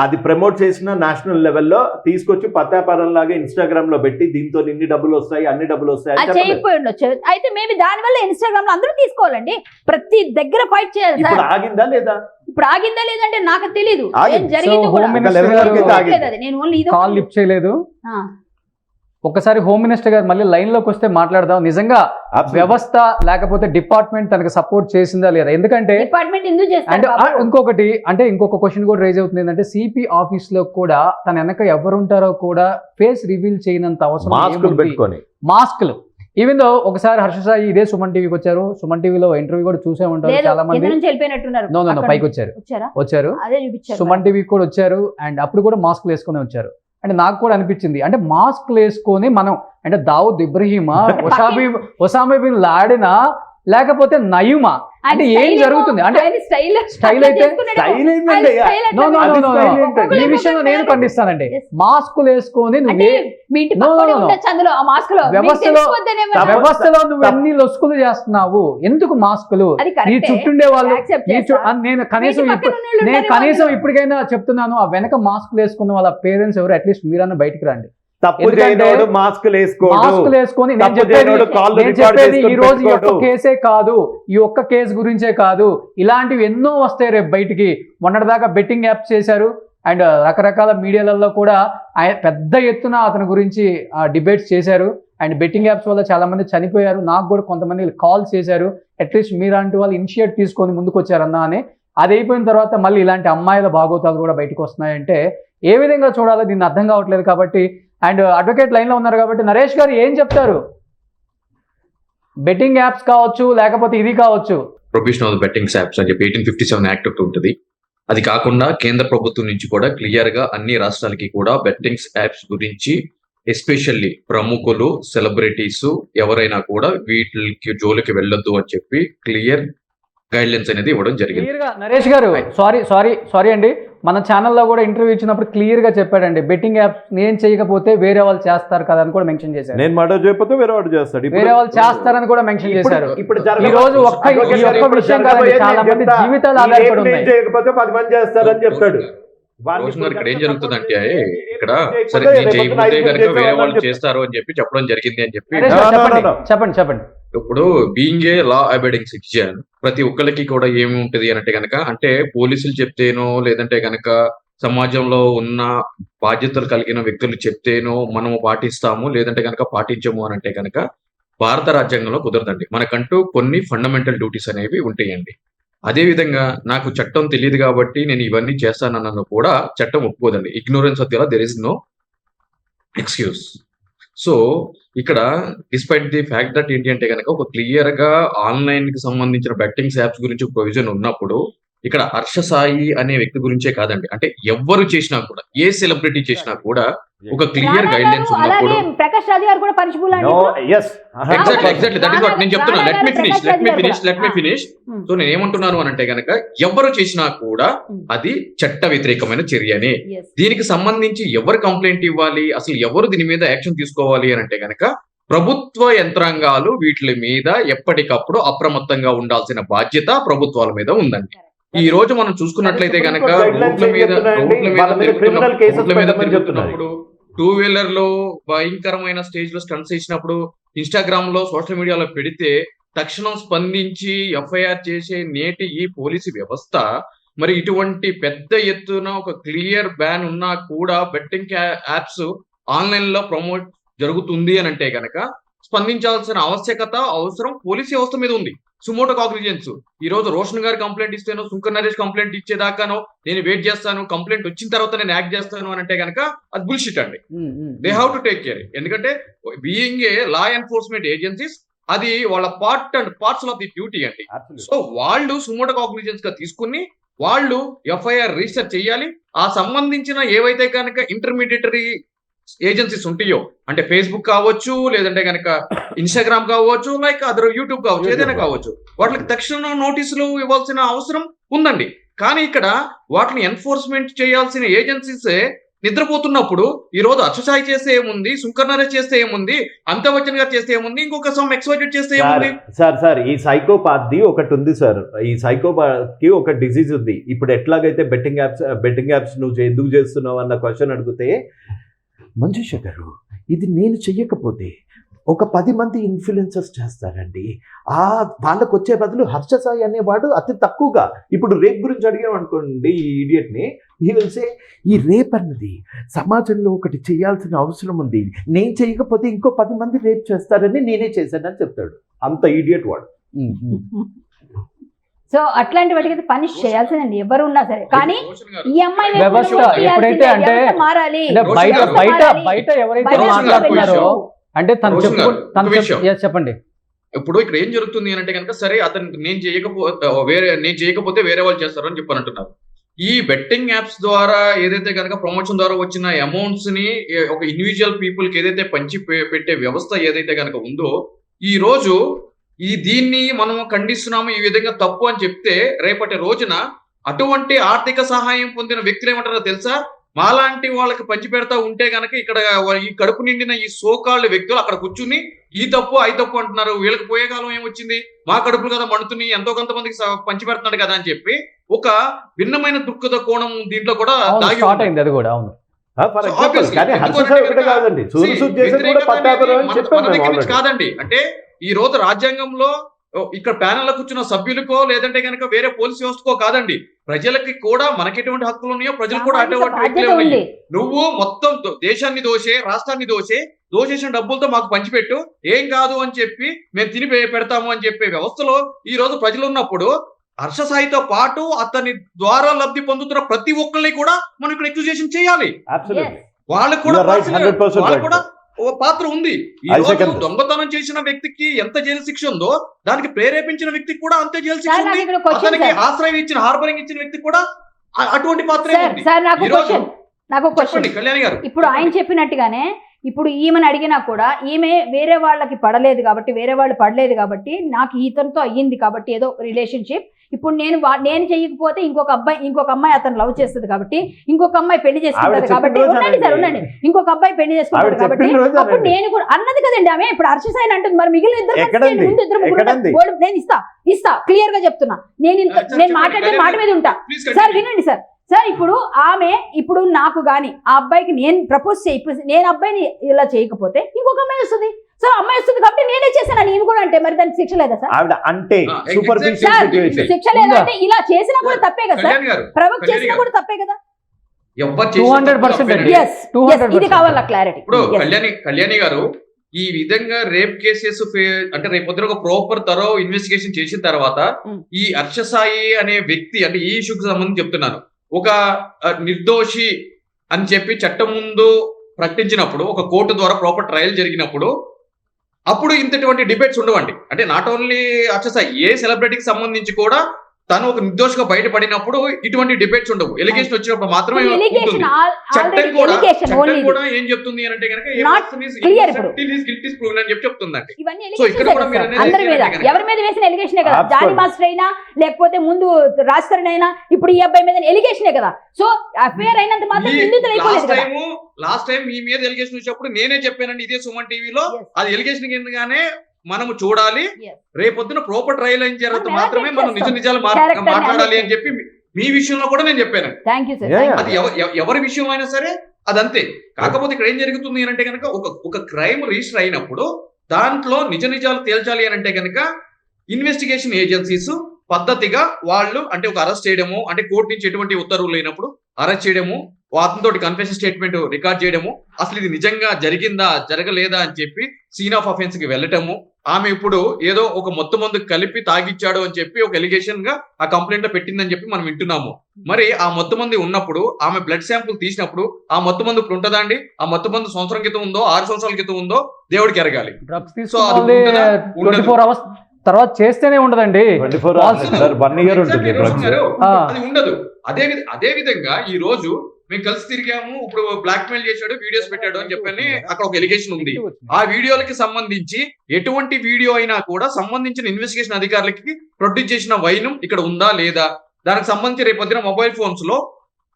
అది ప్రమోట్ చేసిన నేషనల్ లెవెల్లో తీసుకొచ్చి పత్తాపారం లాగా ఇన్స్టాగ్రామ్ లో పెట్టి దీంతో ఇన్ని డబ్బులు వస్తాయి అన్ని డబ్బులు వస్తాయి చేయకపోయి ఉండొచ్చు. అయితే మేబీ దాని వల్ల ఇన్స్టాగ్రామ్ లో అందరూ తీసుకోవాలండి. ప్రతి దగ్గర ఫైట్ చేయాలి. ఇప్పుడు ఆగిందా లేదా? ఇప్పుడు ఆగిందా లేదంటే నాకు తెలియదు. కాల్ లిఫ్ట్ చేయలేదు. ఒకసారి హోమ్ మినిస్టర్ గారు మళ్ళీ లైన్ లోకి వస్తే మాట్లాడదాం. నిజంగా వ్యవస్థ లేకపోతే డిపార్ట్మెంట్ తనకు సపోర్ట్ చేసిందా లేదా? ఎందుకంటే ఇంకొక క్వశ్చన్ కూడా రేజ్ అవుతుంది ఏంటంటే సిపి ఆఫీస్ లో కూడా తన వెనక ఎవరుంటారో కూడా ఫేస్ రివీల్ చేయనంత అవసరం. మాస్కులు ఈవెన్ దో ఒకసారి హర్ష సాయి ఇదే సుమన్ టీవీకి వచ్చారు. సుమన్ టీవీలో ఇంటర్వ్యూ కూడా చూసే ఉంటారు చాలా మంది. పైకి వచ్చారు సుమన్ టీవీకి కూడా వచ్చారు. అండ్ అప్పుడు కూడా మాస్కులు వేసుకుని వచ్చారు. అంటే నాకు కూడా అనిపించింది, అంటే మాస్క్లు వేసుకొని మనం అంటే దావుద్ ఇబ్రహీమా, ఒసామా బిన్ లాడెనా, లేకపోతే నయుమా, అంటే ఏం జరుగుతుంది? అంటే స్టైల్ అయితే ఈ విషయంలో నేను ఖండిస్తానండి. మాస్కులు వేసుకొని వ్యవస్థలో నువ్వు ఎన్ని లొసుకులు చేస్తున్నావు? ఎందుకు మాస్కులు? నీ చుట్టుండే వాళ్ళు నేను కనీసం ఇప్పటికైనా చెప్తున్నాను, ఆ వెనక మాస్కులు వేసుకున్న వాళ్ళ పేరెంట్స్ ఎవరు అట్లీస్ట్ మీరన్నా బయటికి రండి. మాస్కులు వేసుకొని చెప్పేది ఈ రోజు ఈ ఒక్క కేసే కాదు, ఈ ఒక్క కేసు గురించే కాదు, ఇలాంటివి ఎన్నో వస్తాయి రేపు బయటికి. మొన్నటిదాకా బెట్టింగ్ యాప్స్ చేశారు. అండ్ రకరకాల మీడియాలలో కూడా పెద్ద ఎత్తున అతని గురించి డిబేట్స్ చేశారు. అండ్ బెట్టింగ్ యాప్స్ వల్ల చాలా మంది చనిపోయారు. నాకు కూడా కొంతమంది కాల్స్ చేశారు, అట్లీస్ట్ మీలాంటి వాళ్ళు ఇనిషియేట్ తీసుకొని ముందుకు వచ్చారన్నా అని. అది అయిపోయిన తర్వాత మళ్ళీ ఇలాంటి అమ్మాయిల భాగోతాలు కూడా బయటకు వస్తున్నాయంటే ఏ విధంగా చూడాలో దీన్ని అర్థం కావట్లేదు. కాబట్టి అండ్ అడ్వకేట్ లైన్లో ఉన్నారు కాబట్టి నరేష్ గారు ఏం చెప్తారు? బెట్టింగ్ యాప్స్ కావచ్చు, లేకపోతే ఇది కావచ్చు, ప్రొహిబిషన్ ఆఫ్ బెట్టింగ్ యాప్స్ అని చెప్పి 1857 యాక్ట్ ఒకటి ఉంటుంది. అది కాకుండా కేంద్ర ప్రభుత్వం నుంచి కూడా క్లియర్ గా అన్ని రాష్ట్రాలకి కూడా బెట్టింగ్స్ యాప్స్ గురించి ఎస్పెషల్లీ ప్రముఖులు, సెలబ్రిటీస్ ఎవరైనా కూడా వీటికి జోలికి వెళ్ళొద్దు అని చెప్పి క్లియర్ గైడ్ లైన్స్ అనేది ఇవ్వడం జరిగింది. నరేష్ గారు సారీ అండి, మన ఛానల్లో కూడా ఇంటర్వ్యూ ఇచ్చినప్పుడు క్లియర్ గా చెప్పాడండి, బెట్టింగ్ యాప్స్ నేను చేయకపోతే వేరే వాళ్ళు చేస్తారు కదా అని కూడా మెన్షన్ చేశారు. నేను మాట చేయకపోతే వేరే వాడు చేస్తాడు, వేరే వాళ్ళు చేస్తారని కూడా మెన్షన్ చేశారు. ఈ రోజు ఒక్క విషయం కాదండి, చాలా మంది జీవితాలు ఆధారపడి ఉన్నాయి. చేయకపోతే 10 మంది చేస్తారని చెప్తాడు. ఇక్కడ ఏం జరుగుతుందంటే ఇక్కడ సరే నేను చేయకపోతే కనుక వేరే వాళ్ళు చేస్తారు అని చెప్పి చెప్పడం జరిగింది అని చెప్పి చెప్పండి. ఇప్పుడు being a law abiding citizen ప్రతి ఒక్కరికి కూడా ఏమి ఉంటది అంటే గనక, అంటే పోలీసులు చెప్తేనో లేదంటే గనక సమాజంలో ఉన్న బాధ్యతలు కలిగిన వ్యక్తులు చెప్తేనో మనము పాటిస్తాము, లేదంటే గనక పాటించము అని అంటే గనక భారత రాజ్యాంగంలో కుదరదండి. మనకంటూ కొన్ని ఫండమెంటల్ డ్యూటీస్ అనేవి ఉంటాయండి. అదే విధంగా నాకు చట్టం తెలియదు కాబట్టి నేను ఇవన్నీ చేస్తానన్న కూడా చట్టం ఒప్పుకోదండి. Ignorance of the law there is no excuse. So ఇక్కడ డిస్పైట్ ది ఫ్యాక్ట్ దట్ ఏంటి అంటే కనుక ఒక క్లియర్ గా ఆన్లైన్ కి సంబంధించిన బెట్టింగ్స్ యాప్స్ గురించి ప్రొవిజన్ ఉన్నప్పుడు ఇక్కడ హర్ష సాయి అనే వ్యక్తి గురించే కాదండి, అంటే ఎవరు చేసినా కూడా, ఏ సెలబ్రిటీ చేసినా కూడా ఒక క్లియర్ గైడ్ లైన్స్ ఉన్నప్పుడు ప్రకాష్ రాజ్ గారు కూడా పనిషబుల్ అండి. ఎగ్జాక్ట్లీ దట్ ఇస్ వాట్ నేను చెప్తున్నా. Let me finish. సో నేను ఏమంటున్నాను అని అంటే గనక ఎవరు చేసినా కూడా అది చట్ట వ్యతిరేకమైన చర్యనే. దీనికి సంబంధించి ఎవరు కంప్లైంట్ ఇవ్వాలి, అసలు ఎవరు దీని మీద యాక్షన్ తీసుకోవాలి అని అంటే గనక ప్రభుత్వ యంత్రాంగాలు వీటి మీద ఎప్పటికప్పుడు అప్రమత్తంగా ఉండాల్సిన బాధ్యత ప్రభుత్వాల మీద ఉందండి. ఈ రోజు మనం చూసుకున్నట్లయితే కనుక రోడ్ల మీద తిరుగుతున్నప్పుడు, టూ వీలర్ లో భయంకరమైన స్టేజ్ లో స్టంట్స్ చేసినప్పుడు, ఇన్స్టాగ్రామ్ లో, సోషల్ మీడియాలో పెడితే తక్షణం స్పందించి ఎఫ్ఐఆర్ చేసే నేటి ఈ పోలీసు వ్యవస్థ మరి ఇటువంటి పెద్ద ఎత్తున ఒక క్లియర్ బ్యాన్ ఉన్నా కూడా బెట్టింగ్ యాప్స్ ఆన్లైన్ లో ప్రమోట్ జరుగుతుంది అని అంటే గనక స్పందించాల్సిన అవసరం పోలీస్ వ్యవస్థ మీద ఉంది. సుమోటో కాగ్నిజెన్స్ ఈ రోజు రోషన్ గారు కంప్లైంట్ ఇస్తేనో, శంకర్ నరేష్ కంప్లైంట్ ఇచ్చేదాకానో నేను వెయిట్ చేస్తాను, కంప్లైంట్ వచ్చిన తర్వాత నేను యాక్ట్ చేస్తాను అని అంటే గనక అది బుల్షిట్ అండి. They have to take care. ఎందుకంటే being a law enforcement agencies అది వాళ్ళ పార్ట్స్ ఆఫ్ ది డ్యూటీ అండి. సో వాళ్ళు సుమోటో కాగ్నిజెన్స్ గా తీసుకుని వాళ్ళు ఎఫ్ఐఆర్ రిజిస్టర్ చేయాలి. ఆ సంబంధించిన ఏవైతే కనుక ఇంటర్మీడియటరీ ఏజెన్సీస్ ఉంటాయో, అంటే ఫేస్బుక్ కావచ్చు, లేదంటే కనుక ఇన్స్టాగ్రామ్ కావచ్చు, లైక్ అదర్ యూట్యూబ్ కావచ్చు, ఏదైనా కావచ్చు, వాటికి తక్షణ నోటీసులు ఇవ్వాల్సిన అవసరం ఉందండి. కానీ ఇక్కడ వాటిని ఎన్ఫోర్స్మెంట్ చేయాల్సిన ఏజెన్సీసే నిద్రపోతున్నప్పుడు ఈ రోజు అక్షసాయి చేస్తే ఏముంది, శంకర్ నరేష్ చేస్తే ఏముంది, అమితాబ్ బచ్చన్ గారు చేస్తే ఏముంది, ఇంకొక సమ్ ఎక్స్‌వైజెడ్ చేస్తే ఏముంది? సార్ ఈ సైకోపాత్ ది ఒకటి ఉంది సార్. ఈ సైకోపాత్ కి ఒక డిసీజ్ ఉంది. ఇప్పుడు ఎట్లాగైతే బెట్టింగ్ యాప్స్ నువ్వు ఎందుకు చేస్తున్నావు అన్న క్వశ్చన్ అడిగితే, మంజుష గారు ఇది నేను చెయ్యకపోతే ఒక 10 మంది ఇన్ఫ్లుయెన్సర్స్ చేస్తారండి, వాళ్ళకు వచ్చే బదులు హర్ష సాయి అనేవాడు అతి తక్కువగా. ఇప్పుడు రేప్ గురించి అడిగామనుకోండి ఈ ఇడియట్ని, ఈ విల్సే ఈ రేప్ అన్నది సమాజంలో ఒకటి చేయాల్సిన అవసరం ఉంది, నేను చేయకపోతే ఇంకో 10 మంది రేప్ చేస్తారని నేనే చేశానని చెప్తాడు. అంత ఇడియట్ వాడు. సో అట్లాంటి వాటికి పనిష్ చేయాల్సిందండి ఎవరు ఉన్నా సరే. కానీ ఈ అమ్మాయి వ్యవస్థ ఎప్పుడైతే అంటే మారాలి, బయట ఎవరైతే మాట్లాడుతున్నారో అంటే చెప్పండి. ఇప్పుడు ఇక్కడ ఏం జరుగుతుంది అని అంటే కనుక, సరే అతను నేను చేయకపోతే వేరే వాళ్ళు చేస్తారు అని చెప్పని అంటున్నారు. ఈ బెట్టింగ్ యాప్స్ ద్వారా ఏదైతే కనుక ప్రమోషన్ ద్వారా వచ్చిన అమౌంట్స్ ని ఒక ఇండివిజువల్ పీపుల్ కి ఏదైతే పంచి పెట్టే వ్యవస్థ ఏదైతే కనుక ఉందో, ఈ రోజు దీన్ని మనం ఖండిస్తున్నాము, ఈ విధంగా తప్పు అని చెప్తే రేపటి రోజున అటువంటి ఆర్థిక సహాయం పొందిన వ్యక్తులు ఏమంటారో తెలుసా? మాలాంటి వాళ్ళకి పంచి పెడతా ఉంటే గనక ఇక్కడ ఈ కడుపు నిండిన ఈ సోకాళ్ళు వ్యక్తులు అక్కడ కూర్చుని ఈ తప్పు తప్పు అంటున్నారు. వీళ్ళకి పోయే కాలం ఏమొచ్చింది, మా కడుపులు కదా మండుతున్నాయి, ఎంతో కొంతమందికి పంచి పెడుతున్నాడు కదా అని చెప్పి ఒక భిన్నమైన దుఃఖద కోణం దీంట్లో కూడా దాగి ఉంది. అది కూడా అవును కాదండి. అంటే ఈ రోజు రాజ్యాంగంలో ఇక్కడ ప్యానెల్ కూర్చున్న సభ్యులకో లేదంటే కనుక వేరే పోలీస్ వ్యవస్థకో కాదండి, ప్రజలకి కూడా మనకి ఎటువంటి హక్కులు ఉన్నాయో ప్రజలు కూడా అటువంటి వ్యక్తులే ఉన్నాయి. నువ్వు మొత్తం దేశాన్ని రాష్ట్రాన్ని దోచేసిన డబ్బులతో మాకు పంచిపెట్టు, ఏం కాదు అని చెప్పి మేము తిని పెడతాము అని చెప్పే వ్యవస్థలో ఈ రోజు ప్రజలు ఉన్నప్పుడు హర్ష సాయితో పాటు అతని ద్వారా లబ్ధి పొందుతున్న ప్రతి ఒక్కరిని కూడా మనం ఇక్కడ ఎక్స్క్యూజేషన్ చేయాలి. వాళ్ళకు కూడా పాత్ర ఉంది. ఈ రోజు దొంగతనం చేసిన వ్యక్తికి ఎంత జైలు శిక్ష ఉందో దానికి ప్రేరేపించిన వ్యక్తికి కూడా అంతే జైలు శిక్ష ఉంది. అతనికి ఆశ్రయం ఇచ్చిన హార్బరింగ్ ఇచ్చిన వ్యక్తికి కూడా అటువంటి పాత్ర ఉంది. కళ్యాణి గారు ఇప్పుడు ఆయన చెప్పినట్టుగానే ఇప్పుడు ఈమెను అడిగినా కూడా ఈమె వేరే వాళ్ళకి పడలేదు కాబట్టి, వేరే వాళ్ళు పడలేదు కాబట్టి, నాకు ఈతనితో అయ్యింది కాబట్టి ఏదో రిలేషన్షిప్, ఇప్పుడు నేను చేయకపోతే ఇంకొక అమ్మాయి అతను లవ్ చేస్తుంది కాబట్టి, ఇంకొక అమ్మాయి పెళ్లి చేసుకుంటారు కాబట్టి, ఉండండి ఇంకొక అబ్బాయి పెళ్లి చేసుకుంటారు కాబట్టి అప్పుడు నేను కూడా అన్నది కదండి ఆమె. ఇప్పుడు హర్ష సాయి అంటుంది, మరి మిగిలిన ఇద్దరు నేను ఇస్తా క్లియర్ గా చెప్తున్నా, నేను మాట్లాడే మాట మీద ఉంటా. సార్ వినండి సార్ ఇప్పుడు ఇప్పుడు నాకు గాని ఆ అబ్బాయికి నేను ప్రపోజ్ నేను అబ్బాయిని ఇలా చేయకపోతే ఇంకొక అమ్మాయి వస్తుంది. సో అమ్మాయి వస్తుంది కాబట్టి నేనే చేశాను ఈమె కూడా అంటే మరి దానికి శిక్ష లేదా సార్? అంటే శిక్ష లేదంటే ఇలా చేసినా కూడా తప్పే కదా సార్, ప్రవోక్ చేసినా కూడా తప్పే కదా. 200% ఇది కావాలా క్లారిటీ. ఇప్పుడు కళ్యాణి గారు ఈ విధంగా రేప్ కేసెస్ అంటే రేపు ఒక ప్రాపర్ తరో ఇన్వెస్టిగేషన్ చేసిన తర్వాత ఈ హర్ష సాయి అనే వ్యక్తి అంటే ఈ ఇష్యూకి సంబంధించి చెప్తున్నాను, ఒక నిర్దోషి అని చెప్పి చట్టం ముందు ప్రకటించినప్పుడు, ఒక కోర్టు ద్వారా ప్రాపర్ ట్రయల్ జరిగినప్పుడు అప్పుడు ఇంతటువంటి డిబేట్స్ ఉండవండి. అంటే నాట్ ఓన్లీ హర్ష సాయి, ఏ సెలబ్రిటీకి సంబంధించి కూడా తను ఒక నిర్దోషిగా బయటపడినప్పుడు ఇటువంటి డిబేట్స్ ఉండవు. ఎలిగేషన్ వచ్చినప్పుడు మాత్రమే ఎలిగేషన్ ఉంటుంది. చట్టం కూడా ఏం చెప్తుంది అని అంటే కనుక అని చెప్పి చెప్తుందండి. సో ఇక్కడ కూడా మీరు అందరి మీద ఎవరి మీద వేసిన ఎలిగేషనే కదా. జానీ మాస్టర్ అయినా లేకపోతే ముందు రాజస్థాన్ అయినా ఇప్పుడు ఈ అబ్బాయి మీద ఎలిగేషనే కదా. సో అఫేర్ అయినంత మాత్రం నిందితులు అయిపోలేదు కదా. లాస్ట్ టైం మీ మీద ఎలిగేషన్ వచ్చినప్పుడు నేనే చెప్పానండి ఇదే సుమన్ టీవీలో, అది ఎలిగేషన్ కిందగానే మనము చూడాలి, రేపొద్దున ప్రాపర్ ట్రయల్ అయిన తర్వాత మాత్రమే మనం నిజాలు మాట్లాడాలి అని చెప్పి మీ విషయంలో కూడా నేను చెప్పాను. అది ఎవరి విషయం అయినా సరే అదంతే. కాకపోతే ఇక్కడ ఏం జరుగుతుంది అని అంటే కనుక ఒక క్రైమ్ రిజిస్టర్ అయినప్పుడు దాంట్లో నిజాలు తేల్చాలి అని అంటే కనుక ఇన్వెస్టిగేషన్ ఏజెన్సీస్ పద్ధతిగా వాళ్ళు అంటే ఒక అరెస్ట్ చేయడము, అంటే కోర్టు నుంచి ఎటువంటి ఉత్తర్వులు లేనప్పుడు అరెస్ట్ చేయడము, అతనితో కన్ఫెషన్ స్టేట్మెంట్ రికార్డ్ చేయడము, అసలు ఇది నిజంగా జరిగిందా జరగలేదా అని చెప్పి సీన్ ఆఫ్ అఫెన్స్ కి వెళ్ళటము. ఆమె ఇప్పుడు ఏదో ఒక మందు కలిపి తాగిచ్చాడు అని చెప్పి ఒక ఎలిగేషన్ గా ఆ కంప్లైంట్ లో పెట్టిందని చెప్పి మనం వింటున్నాము. మరి ఆ మంది ఉన్నప్పుడు ఆమె బ్లడ్ శాంపుల్ తీసినప్పుడు ఆ మందు ఇప్పుడు ఉంటుందా అండి? ఆ మందు సంవత్సరం క్రితం ఉందో 6 సంవత్సరాల క్రితం ఉందో దేవుడికి ఎరగాలి. సో అది 24 hours తర్వాత చేస్తేనే ఉండదండి, అది ఉండదు. అదే విధంగా ఈ రోజు మేము కలిసి తిరిగాము, ఇప్పుడు బ్లాక్ మెయిల్ చేశాడు, వీడియోస్ పెట్టాడు అని చెప్పని అక్కడ ఒక ఎలిగేషన్ ఉంది. ఆ వీడియోలకి సంబంధించి ఎటువంటి వీడియో అయినా కూడా సంబంధించిన ఇన్వెస్టిగేషన్ అధికారులకి ప్రొడ్యూస్ చేసిన వైనం ఇక్కడ ఉందా లేదా, దానికి సంబంధించి రేపొద్దున మొబైల్ ఫోన్స్ లో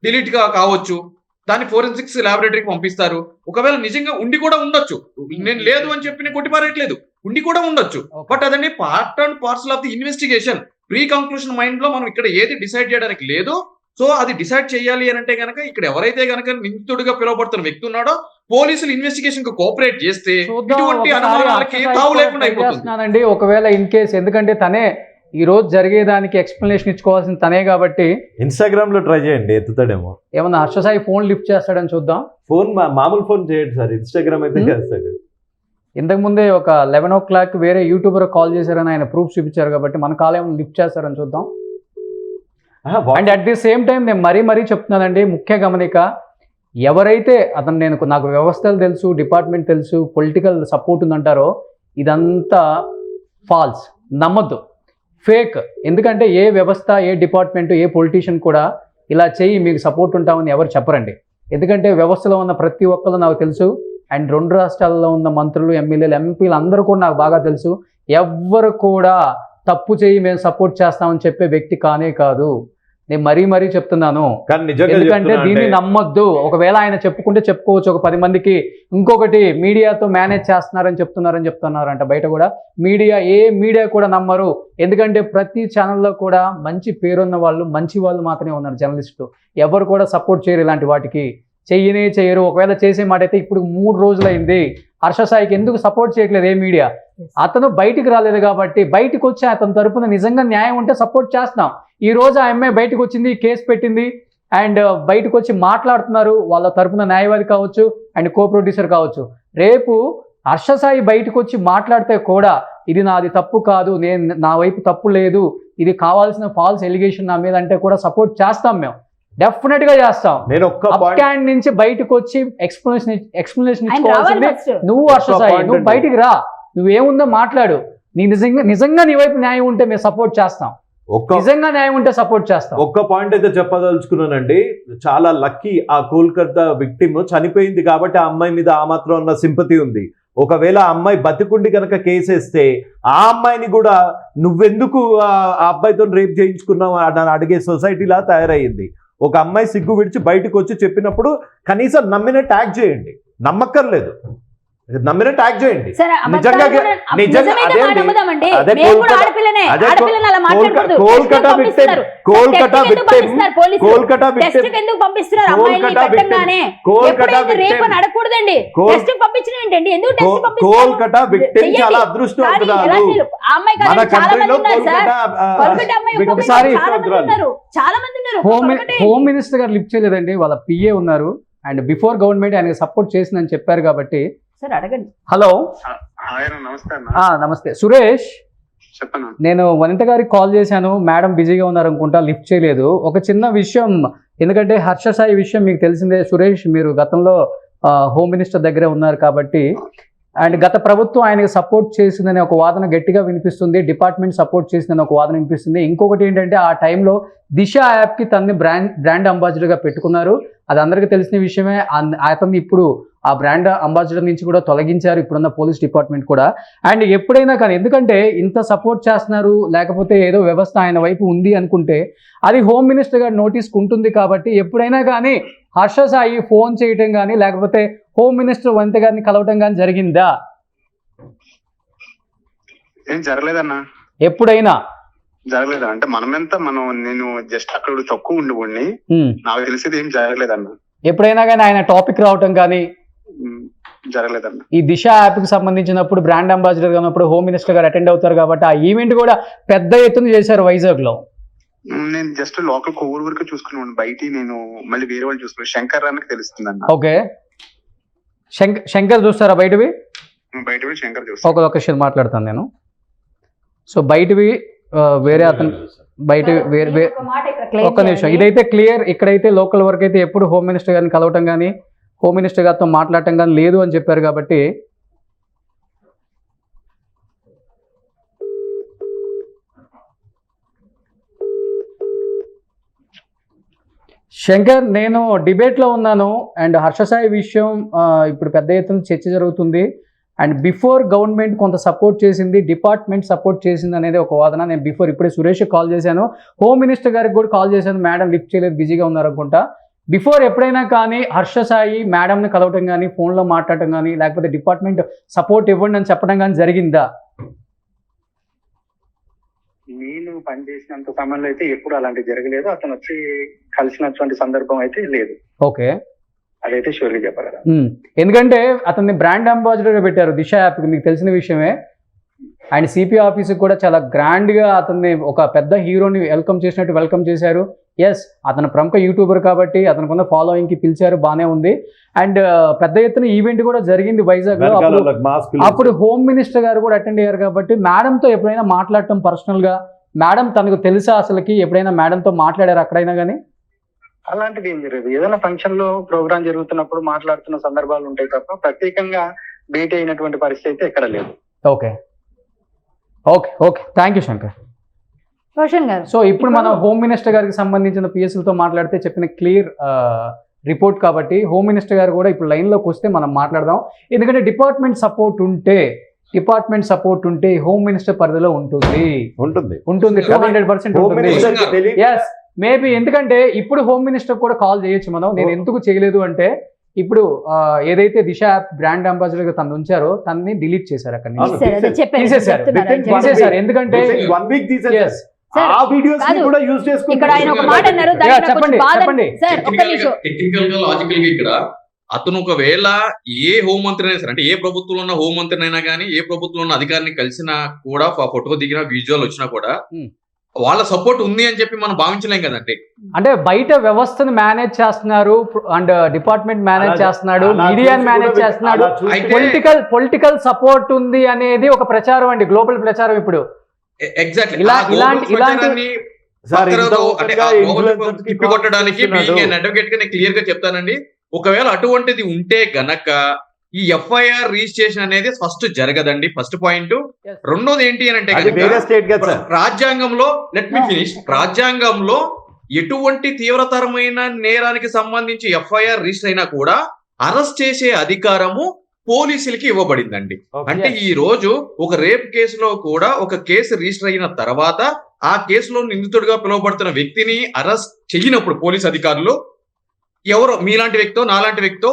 డిలీట్ గా కావచ్చు, దాన్ని ఫోరెన్సిక్స్ ల్యాబొరేటరీకి పంపిస్తారు. ఒకవేళ నిజంగా ఉండి కూడా ఉండొచ్చు, నేను లేదు అని చెప్పి నేను కొట్టిపారేయట్లేదు, ఉండి కూడా ఉండొచ్చు. బట్ అదండి part and parcel of the investigation. Pre conclusion mind లో మనం ఇక్కడ ఏది డిసైడ్ చేయడానికి లేదు. సో అది డిసైడ్ చేయాలి అని అంటే కనుక ఇక్కడ ఎవరైతే కనుక నిందితుడిగా పిలువబడుతున్న వ్యక్తి ఉన్నాడో పోలీసులు ఇన్వెస్టిగేషన్ కు కోఆపరేట్ చేస్తే ఇటువంటి అనుమానాలకి తావు లేకుండా అయిపోతుంది. ఒకవేళ ఇన్ కేసు, ఎందుకంటే తనే ఈ రోజు జరిగేదానికి ఎక్స్ప్లెనేషన్ ఇచ్చుకోవాల్సిన తనే కాబట్టి ఇన్స్టాగ్రామ్ లో ట్రై చేయండి, ఎత్తుతాడేమో. ఏమన్నా హర్ష సాయి ఫోన్ లిఫ్ట్ చేస్తాడని చూద్దాం. ఫోన్ మామూలు ఫోన్ చేయండి సార్, ఇన్స్టాగ్రామ్ అయితే చేస్తాడు. ఇంతకు ముందే ఒక 11 o'clock వేరే యూట్యూబర్ కాల్ చేశారని ఆయన ప్రూఫ్ చూపించారు కాబట్టి మన కాల్ ఏమైనా లిఫ్ట్ చేస్తారని చూద్దాం. And at the same time నేను మరీ చెప్తున్నానండి, ముఖ్య గమనిక, ఎవరైతే అతను నాకు వ్యవస్థలు తెలుసు, డిపార్ట్మెంట్ తెలుసు, పొలిటికల్ సపోర్ట్ ఉందంటారో ఇదంతా ఫాల్స్, నమ్మద్దు, ఫేక్. ఎందుకంటే ఏ వ్యవస్థ, ఏ డిపార్ట్మెంట్, ఏ పొలిటీషియన్ కూడా ఇలా చెయ్యి మీకు సపోర్ట్ ఉంటామని ఎవరు చెప్పరండి. ఎందుకంటే వ్యవస్థలో ఉన్న ప్రతి ఒక్కరు నాకు తెలుసు. అండ్ 2 రాష్ట్రాల్లో ఉన్న మంత్రులు, ఎమ్మెల్యేలు, ఎంపీలు అందరూ కూడా నాకు బాగా తెలుసు. ఎవ్వరు కూడా తప్పు చేయి మేము సపోర్ట్ చేస్తామని చెప్పే వ్యక్తి కానే కాదు. నేను మరీ చెప్తున్నాను, ఎందుకంటే దీన్ని నమ్మొద్దు. ఒకవేళ ఆయన చెప్పుకుంటే చెప్పుకోవచ్చు ఒక 10 మందికి. ఇంకొకటి, మీడియాతో మేనేజ్ చేస్తున్నారని చెప్తున్నారంట బయట కూడా. ఏ మీడియా కూడా నమ్మరు, ఎందుకంటే ప్రతి ఛానల్లో కూడా మంచి పేరున్న వాళ్ళు, మంచి వాళ్ళు మాత్రమే ఉన్నారు జర్నలిస్టులు. ఎవరు కూడా సపోర్ట్ చేయరు ఇలాంటి వాటికి, చేయరు. ఒకవేళ చేసే మాట అయితే ఇప్పుడు 3 రోజులైంది హర్ష సాయికి ఎందుకు సపోర్ట్ చేయట్లేదు ఏ మీడియా? అతను బయటికి రాలేదు కాబట్టి, బయటకు వచ్చి అతని తరపున నిజంగా న్యాయం ఉంటే సపోర్ట్ చేస్తున్నాం. ఈ రోజు ఆ అమ్మాయి బయటకు వచ్చింది, కేసు పెట్టింది, అండ్ బయటకు వచ్చి మాట్లాడుతున్నారు. వాళ్ళ తరపున న్యాయవాది కావచ్చు అండ్ కో ప్రొడ్యూసర్ కావచ్చు. రేపు హర్ష సాయి బయటకు వచ్చి మాట్లాడితే కూడా ఇది నాది తప్పు కాదు, నా వైపు తప్పు లేదు, ఇది కావాల్సిన ఫాల్స్ ఎలిగేషన్ నా మీద అంటే కూడా సపోర్ట్ చేస్తాం మేము, డెఫినెట్ గా చేస్తాం. స్టాండ్ నుంచి బయటకు వచ్చి ఎక్స్ప్లెనేషన్ ఇచ్చుకోవాల్సింది నువ్వు హర్ష సాయి. నువ్వు బయటికి రా, నువ్వేముందో మాట్లాడు. నీ నిజంగా నీ వైపు న్యాయం ఉంటే మేము సపోర్ట్ చేస్తాం, నిజంగా న్యాయం ఉంటే సపోర్ట్ చేస్తాం. ఒక్క పాయింట్ అయితే చెప్పదలుచుకున్నానండి, చాలా లక్కీ ఆ కోల్కతా విక్టిమ్ చనిపోయింది కాబట్టి ఆ అమ్మాయి మీద ఆ మాత్రం ఉన్న సింపతి ఉంది. ఒకవేళ ఆ అమ్మాయి బతికుండి కనుక కేసేస్తే ఆ అమ్మాయిని కూడా నువ్వెందుకు ఆ అబ్బాయితో రేప్ చేయించుకున్నావు అని అడిగే సొసైటీలా తయారయ్యింది. ఒక అమ్మాయి సిగ్గు విడిచి బయటకు వచ్చి చెప్పినప్పుడు కనీసం నమ్మిన ట్యాగ్ చేయండి, నమ్మక్కర్లేదు, నమ్మిన ట్యాగ్ చేయండి. నిజంగా కోల్కతా విక్టిమ్ చాలా అదృష్టవంతురాలు మన కంట్రీలో. హోమ్ మినిస్టర్ గారు లిఫ్ట్ చేయలేదండి, వాళ్ళ పిఏ ఉన్నారు అండ్ బిఫోర్ గవర్నమెంట్ ఆయనకి సపోర్ట్ చేసిందని చెప్పారు కాబట్టి. హలో, నమస్తే సురేష్. నేను వనిత గారికి కాల్ చేశాను, మేడం బిజీగా ఉన్నారు అనుకుంటా, లిఫ్ట్ చేయలేదు. ఒక చిన్న విషయం, ఎందుకంటే హర్ష సాయి విషయం మీకు తెలిసిందే సురేష్, మీరు గతంలో హోమ్ మినిస్టర్ దగ్గరే ఉన్నారు కాబట్టి అండ్ గత ప్రభుత్వం ఆయనకి సపోర్ట్ చేసిందనే ఒక వాదన గట్టిగా వినిపిస్తుంది, డిపార్ట్మెంట్ సపోర్ట్ చేసిందని ఒక వాదన వినిపిస్తుంది. ఇంకొకటి ఏంటంటే ఆ టైంలో దిశ యాప్కి తనని బ్రాండ్ అంబాసిడర్గా పెట్టుకున్నారు. అది అందరికీ తెలిసిన విషయమే. అతన్ని ఇప్పుడు ఆ బ్రాండ్ అంబాసిడర్ నుంచి కూడా తొలగించారు ఇప్పుడున్న పోలీస్ డిపార్ట్మెంట్ కూడా. అండ్ ఎప్పుడైనా కానీ, ఎందుకంటే ఇంత సపోర్ట్ చేస్తున్నారు, లేకపోతే ఏదో వ్యవస్థ ఆయన వైపు ఉంది అనుకుంటే అది హోమ్ మినిస్టర్ గారి నోటీస్కి ఉంటుంది. కాబట్టి ఎప్పుడైనా కానీ హర్ష సాయి ఫోన్ చేయటం కానీ లేకపోతే హోమ్ మినిస్టర్ వంత గారిని కలవటం కానీ జరిగిందా? ఏం జరగలేదన్నా, ఎప్పుడైనా జరగలేదు. అంటే నేను జస్ట్ అక్కడ తక్కువ ఉండిపోండి, నాకు తెలిసేది ఏం జరగలేదన్నా. ఎప్పుడైనా కానీ ఆయన టాపిక్ రావటం కానీ జరగలేదన్నా. ఈ దిశ యాప్కి సంబంధించినప్పుడు బ్రాండ్ అంబాసిడర్ ఉన్నప్పుడు హోమ్ మినిస్టర్ గారు అటెండ్ అవుతారు కాబట్టి ఆ ఈవెంట్ కూడా పెద్ద ఎత్తున చేశారు వైజాగ్లో. నేను జస్ట్ లోకల్ ఊరు వరకు చూసుకున్నాను, బయట నేను మళ్ళీ వేరే వాళ్ళు చూసుకున్నాను. శంకర్ రానికి తెలుస్తుంది అన్న. ఓకే, శంకర్ చూస్తారా బయటవి? బయట శంకర్ చూస్తాను. ఒక లొకేషన్ మాట్లాడతాను నేను. సో బయటవి వేరే అతను బయట వేరే ఒక్క నిమిషం, ఇదైతే క్లియర్. ఇక్కడైతే లోకల్ వరకు అయితే ఎప్పుడు హోమ్ మినిస్టర్ గారిని కలవటం కానీ హోమ్ మినిస్టర్ గారితో మాట్లాడటం కానీ లేదు అని చెప్పారు. కాబట్టి శంకర్, నేను డిబేట్లో ఉన్నాను అండ్ హర్షసాయి విషయం ఇప్పుడు పెద్ద ఎత్తున చర్చ జరుగుతుంది. అండ్ బిఫోర్ గవర్నమెంట్ కొంత సపోర్ట్ చేసింది, డిపార్ట్మెంట్ సపోర్ట్ చేసింది అనేది ఒక వాదన. నేను ఇప్పుడే సురేష్కి కాల్ చేశాను, హోమ్ మినిస్టర్ గారికి కూడా కాల్ చేశాను, మేడం లిఫ్ట్ చేయలేదు, బిజీగా ఉన్నారు అనుకుంటా. బిఫోర్ ఎప్పుడైనా కానీ హర్షసాయి మేడంని కలవటం కానీ ఫోన్లో మాట్లాడటం కానీ లేకపోతే డిపార్ట్మెంట్ సపోర్ట్ ఇవ్వండి అని చెప్పడం కానీ జరిగిందా? నేను పనిచేసినంత సమయంలో అయితే ఎప్పుడు అలాంటివి జరగలేదు. అతను వచ్చి కలిసినటువంటి సందర్భం అయితే లేదు. ఓకే, అదైతే షూర్గా చెప్పగలరా? ఎందుకంటే అతన్ని బ్రాండ్ అంబాసిడర్గా పెట్టారు దిశ యాప్కి, మీకు తెలిసిన విషయమే. అండ్ సిపి ఆఫీస్కి కూడా చాలా గ్రాండ్గా అతన్ని ఒక పెద్ద హీరోని వెల్కమ్ చేసినట్టు వెల్కమ్ చేశారు. ఎస్, అతను ప్రముఖ యూట్యూబర్ కాబట్టి అతనుకున్న ఫాలోయింగ్కి పిలిచారు, బాగానే ఉంది. అండ్ పెద్ద ఎత్తున ఈవెంట్ కూడా జరిగింది వైజాగ్లో. అప్పుడు హోమ్ మినిస్టర్ గారు కూడా అటెండ్ అయ్యారు. కాబట్టి మేడంతో ఎప్పుడైనా మాట్లాడటం పర్సనల్గా, మేడం తనకు తెలుసా అసలుకి, ఎప్పుడైనా మేడంతో మాట్లాడారు అక్కడైనా కానీ? అలాంటిది ఏం జరగదు. ఏదైనా ఫంక్షన్ లో ప్రోగ్రామ్ జరుగుతున్నప్పుడు మాట్లాడుతున్న సందర్భాలు ఉంటాయి తప్ప ప్రత్యేకంగా భేటీ అయినటువంటి పరిస్థితి అయితే ఎక్కడ లేదు. Okay okay okay, thank you Shankar. Roshan గారు, సో ఇప్పుడు మనం హోమ్ మినిస్టర్ గారికి సంబంధించిన పిఎస్లతో మాట్లాడితే చెప్పిన క్లియర్ రిపోర్ట్ కాబట్టి హోమ్ మినిస్టర్ గారు కూడా ఇప్పుడు లైన్లోకి వస్తే మనం మాట్లాడదాం. ఎందుకంటే డిపార్ట్మెంట్ సపోర్ట్ ఉంటే హోమ్ మినిస్టర్ పరిధిలో ఉంటుంది 200% ఉంటుంది. Yes, maybe. ఎందుకంటే ఇప్పుడు హోమ్ మినిస్టర్ కూడా కాల్ చేయొచ్చు మనం. నేను ఎందుకు చేయలేదు అంటే ఇప్పుడు ఏదైతే దిశ బ్రాండ్ అంబాసిడర్ గా తను ఉంచారో తనని డిలీట్ చేశారు, అక్కడ నుంచి తీసేశారు. ఎందుకంటే టెక్నికల్ గా లాజికల్ గా ఇక్కడ అతను ఒకవేళ ఏ హోంమంత్రి అయినా సరే, అంటే ఏ ప్రభుత్వంలో ఉన్న హోంమంత్రిని అయినా కానీ ఏ ప్రభుత్వంలో ఉన్న అధికారిని కలిసినా కూడా ఫోటో దిగిన విజువల్ వచ్చినా కూడా వాళ్ళ సపోర్ట్ ఉంది అని చెప్పి మనం భావించలేం కదండి. అంటే బయట వ్యవస్థను మేనేజ్ చేస్తున్నారు అండ్ డిపార్ట్మెంట్ మేనేజ్ చేస్తున్నాడు, మీడియాని మేనేజ్ చేస్తున్నాడు, పొలిటికల్ సపోర్ట్ ఉంది అనేది ఒక ప్రచారం అండి, గ్లోబల్ ప్రచారం. ఇప్పుడు ఎగ్జాక్ట్లీ తిప్పికొట్టడానికి అడ్వకేట్ గా నేను క్లియర్ గా చెప్తానండి. ఒకవేళ అటువంటిది ఉంటే గనక ఈ ఎఫ్ఐఆర్ రిజిస్ట్రేషన్ అనేది ఫస్ట్ జరగదండి, ఫస్ట్ పాయింట్. రెండోది ఏంటి అని అంటే రాజ్యాంగంలో, లెట్ మీ ఫినిష్, రాజ్యాంగంలో ఎటువంటి తీవ్రతరమైన నేరానికి సంబంధించి ఎఫ్ఐఆర్ రిజిస్టర్ అయినా కూడా అరెస్ట్ చేసే అధికారము పోలీసులకి ఇవ్వబడిందండి. అంటే ఈ రోజు ఒక రేప్ కేసులో కూడా ఒక కేసు రిజిస్టర్ అయిన తర్వాత ఆ కేసులో నిందితుడిగా పిలువబడుతున్న వ్యక్తిని అరెస్ట్ చేయనప్పుడు పోలీస్ అధికారులు ఎవరో మీలాంటి వ్యక్తో నాలాంటి వ్యక్తో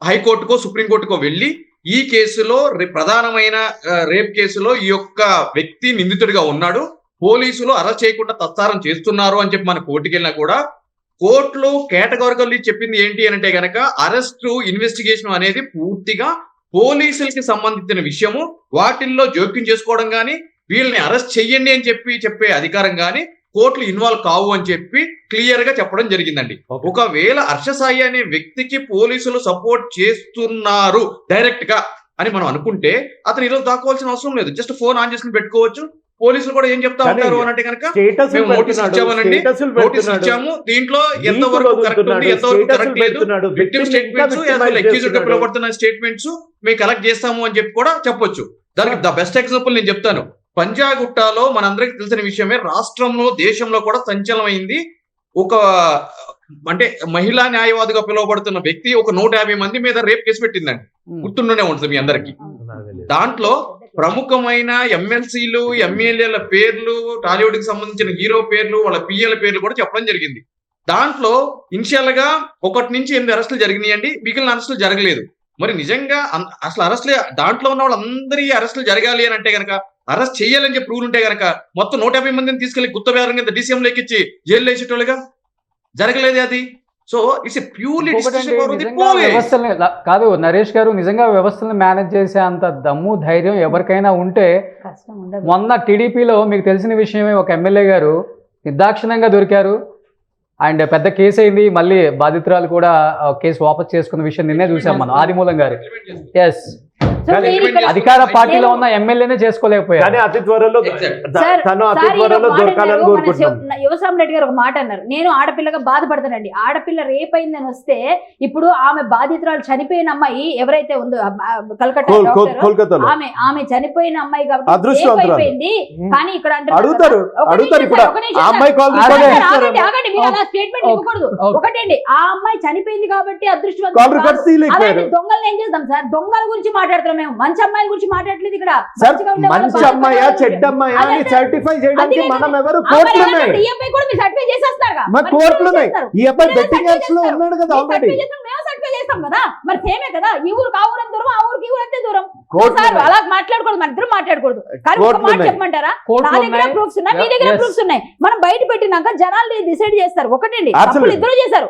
హైకోర్టుకో సుప్రీంకోర్టుకో వెళ్ళి ఈ కేసులో ప్రధానమైన రేప్ కేసులో ఈ యొక్క వ్యక్తి నిందితుడిగా ఉన్నాడు, పోలీసులు అరెస్ట్ చేయకుండా తత్సారం చేస్తున్నారు అని చెప్పి మన కోర్టుకి వెళ్ళినా కూడా కోర్టులో కేటగారికల్లీ చెప్పింది ఏంటి అంటే గనక అరెస్టు ఇన్వెస్టిగేషన్ అనేది పూర్తిగా పోలీసులకి సంబంధించిన విషయము, వాటిల్లో జోక్యం చేసుకోవడం కానీ వీళ్ళని అరెస్ట్ చెయ్యండి అని చెప్పే అధికారం కానీ కోర్టులు ఇన్వాల్వ్ కావు అని చెప్పి క్లియర్ గా చెప్పడం జరిగిందండి. ఒకవేళ హర్షసాయి అనే వ్యక్తికి పోలీసులు సపోర్ట్ చేస్తున్నారు డైరెక్ట్ గా అని మనం అనుకుంటే అతను ఈరోజు దాక్కోవాల్సిన అవసరం లేదు, జస్ట్ ఫోన్ ఆన్ చేసుకుని పెట్టుకోవచ్చు, పోలీసులు కూడా ఏం చెప్తా ఉంటారు అని అంటే కనుక మేము నోటీస్ ఇచ్చామనండి, నోటీస్ ఇచ్చాము, దీంట్లో ఎంతవరకు కరెక్ట్ ఉంది ఎంతవరకు కరెక్ట్ లేదు, విక్టిమ్ స్టేట్మెంట్స్ అక్యూజ్డ్ గా పిలువబడుతున్న స్టేట్మెంట్స్ మేము కలెక్ట్ చేస్తాము అని చెప్పి కూడా చెప్పొచ్చు. దానికి ద బెస్ట్ ఎగ్జాంపుల్ నేను చెప్తాను. పంజాగుట్టలో మనందరికి తెలిసిన విషయమే, రాష్ట్రంలో దేశంలో కూడా సంచలనమైంది. ఒక అంటే మహిళా న్యాయవాదిగా పిలువబడుతున్న వ్యక్తి ఒక 150 మంది మీద రేప్ కేసు పెట్టిందండి, గుర్తుండనే ఉంటుంది మీ అందరికి. దాంట్లో ప్రముఖమైన ఎమ్మెల్సీలు ఎమ్మెల్యేల పేర్లు, టాలీవుడ్ కి సంబంధించిన హీరో పేర్లు, వాళ్ళ పిఎల పేర్లు కూడా చెప్పడం జరిగింది. దాంట్లో ఇనిషియల్ గా 1 నుంచి 8 అరెస్టులు జరిగినాయండి, మిగిలిన అరెస్టులు జరగలేదు. మరి నిజంగా అసలు అరెస్టులు దాంట్లో ఉన్న వాళ్ళందరి అరెస్టులు జరగాలి అని అంటే కనుక, అరెస్ట్ చేయాలని చెప్పి రూల్ ఉంటే కనుక మొత్తం 150 మందిని తీసుకెళ్లి గుత్తబేరం కింద DCM ఎక్కించి జైల్లో వేసేటోళ్ళుగా, జరగలేదు అది. సో ఇట్స్ ప్యూర్లీ వ్యవస్థల్ని కాదు నరేష్ గారు, నిజంగా వ్యవస్థలను మేనేజ్ చేసే అంత దమ్ము ధైర్యం ఎవరికైనా ఉంటే, మొన్న టీడీపీలో మీకు తెలిసిన విషయమే, ఒక ఎమ్మెల్యే గారు నిర్దాక్షిణ్యంగా దొరికారు అండ్ పెద్ద కేసు అయింది. మళ్ళీ బాధితురాలు కూడా కేసు వాపస్ చేసుకున్న విషయం నిన్నే చూసాం మనం, ఆదిమూలం గారు. ఎస్, అధికార పార్టీలో ఉన్న ఎమ్మెల్యేనే చేసుకోలేకపోయారు. అతి త్వరలో దొరకాలని కోరుకుంటున్నాం. యువసామ్ రెడ్డి గారు ఒక మాట అన్నారు, నేను ఆడపిల్లగా బాధపడతానండి. ఆడపిల్ల రేప్ అయిందని వస్తే, ఇప్పుడు ఆమె బాధితురాలు చనిపోయిన అమ్మాయి ఎవరైతే ఉందో కలకత్తా, ఆమె చనిపోయిన అమ్మాయి కాబట్టి అయిపోయింది. కానీ ఇక్కడ స్టేట్మెంట్ ఇవ్వకూడదు. ఒకటండి, ఆ అమ్మాయి చనిపోయింది కాబట్టి అదృష్టవంతులు. దొంగలు ఏం చేద్దాం సార్? దొంగల గురించి మాట్లాడుతున్నాం మేము, మంచి అమ్మాయిల గురించి మాట్లాడలేదు ఇక్కడ. మంచి అమ్మాయా చెడ్డ అమ్మాయా అని సర్టిఫై చేయడానికి మనం ఎవరు కోర్టులు ఉన్నాయి. ఈ అబ్బాయి కూడా మీరు సర్టిఫై చేసేస్తారుగా, మరి కోర్టులు ఉన్నాయి. ఈ అబ్బాయి బెట్టింగ్ యాప్స్ లో ఉన్నాడు కదా ఆల్రెడీ, మేము సర్టిఫై చేస్తాం కదా. మరి సేమే కదా, ఈ ఊరికి ఆ ఊరు దూరం, ఆ ఊరికి ఈ ఊరు అంతే దూరం. అలా మాట్లాడకూడదు, మన ఇద్దరు మాట్లాడకూడదు. కానీ ఒక మాట చెప్పమంటారా, నా దగ్గర ప్రూఫ్స్ ఉన్నాయి, మీ దగ్గర ప్రూఫ్స్ ఉన్నాయి. మనం బయట పెట్టినాక జనాలు డిసైడ్ చేస్తారు. ఒకటండి, తప్పులు ఇద్దరు చేశారు,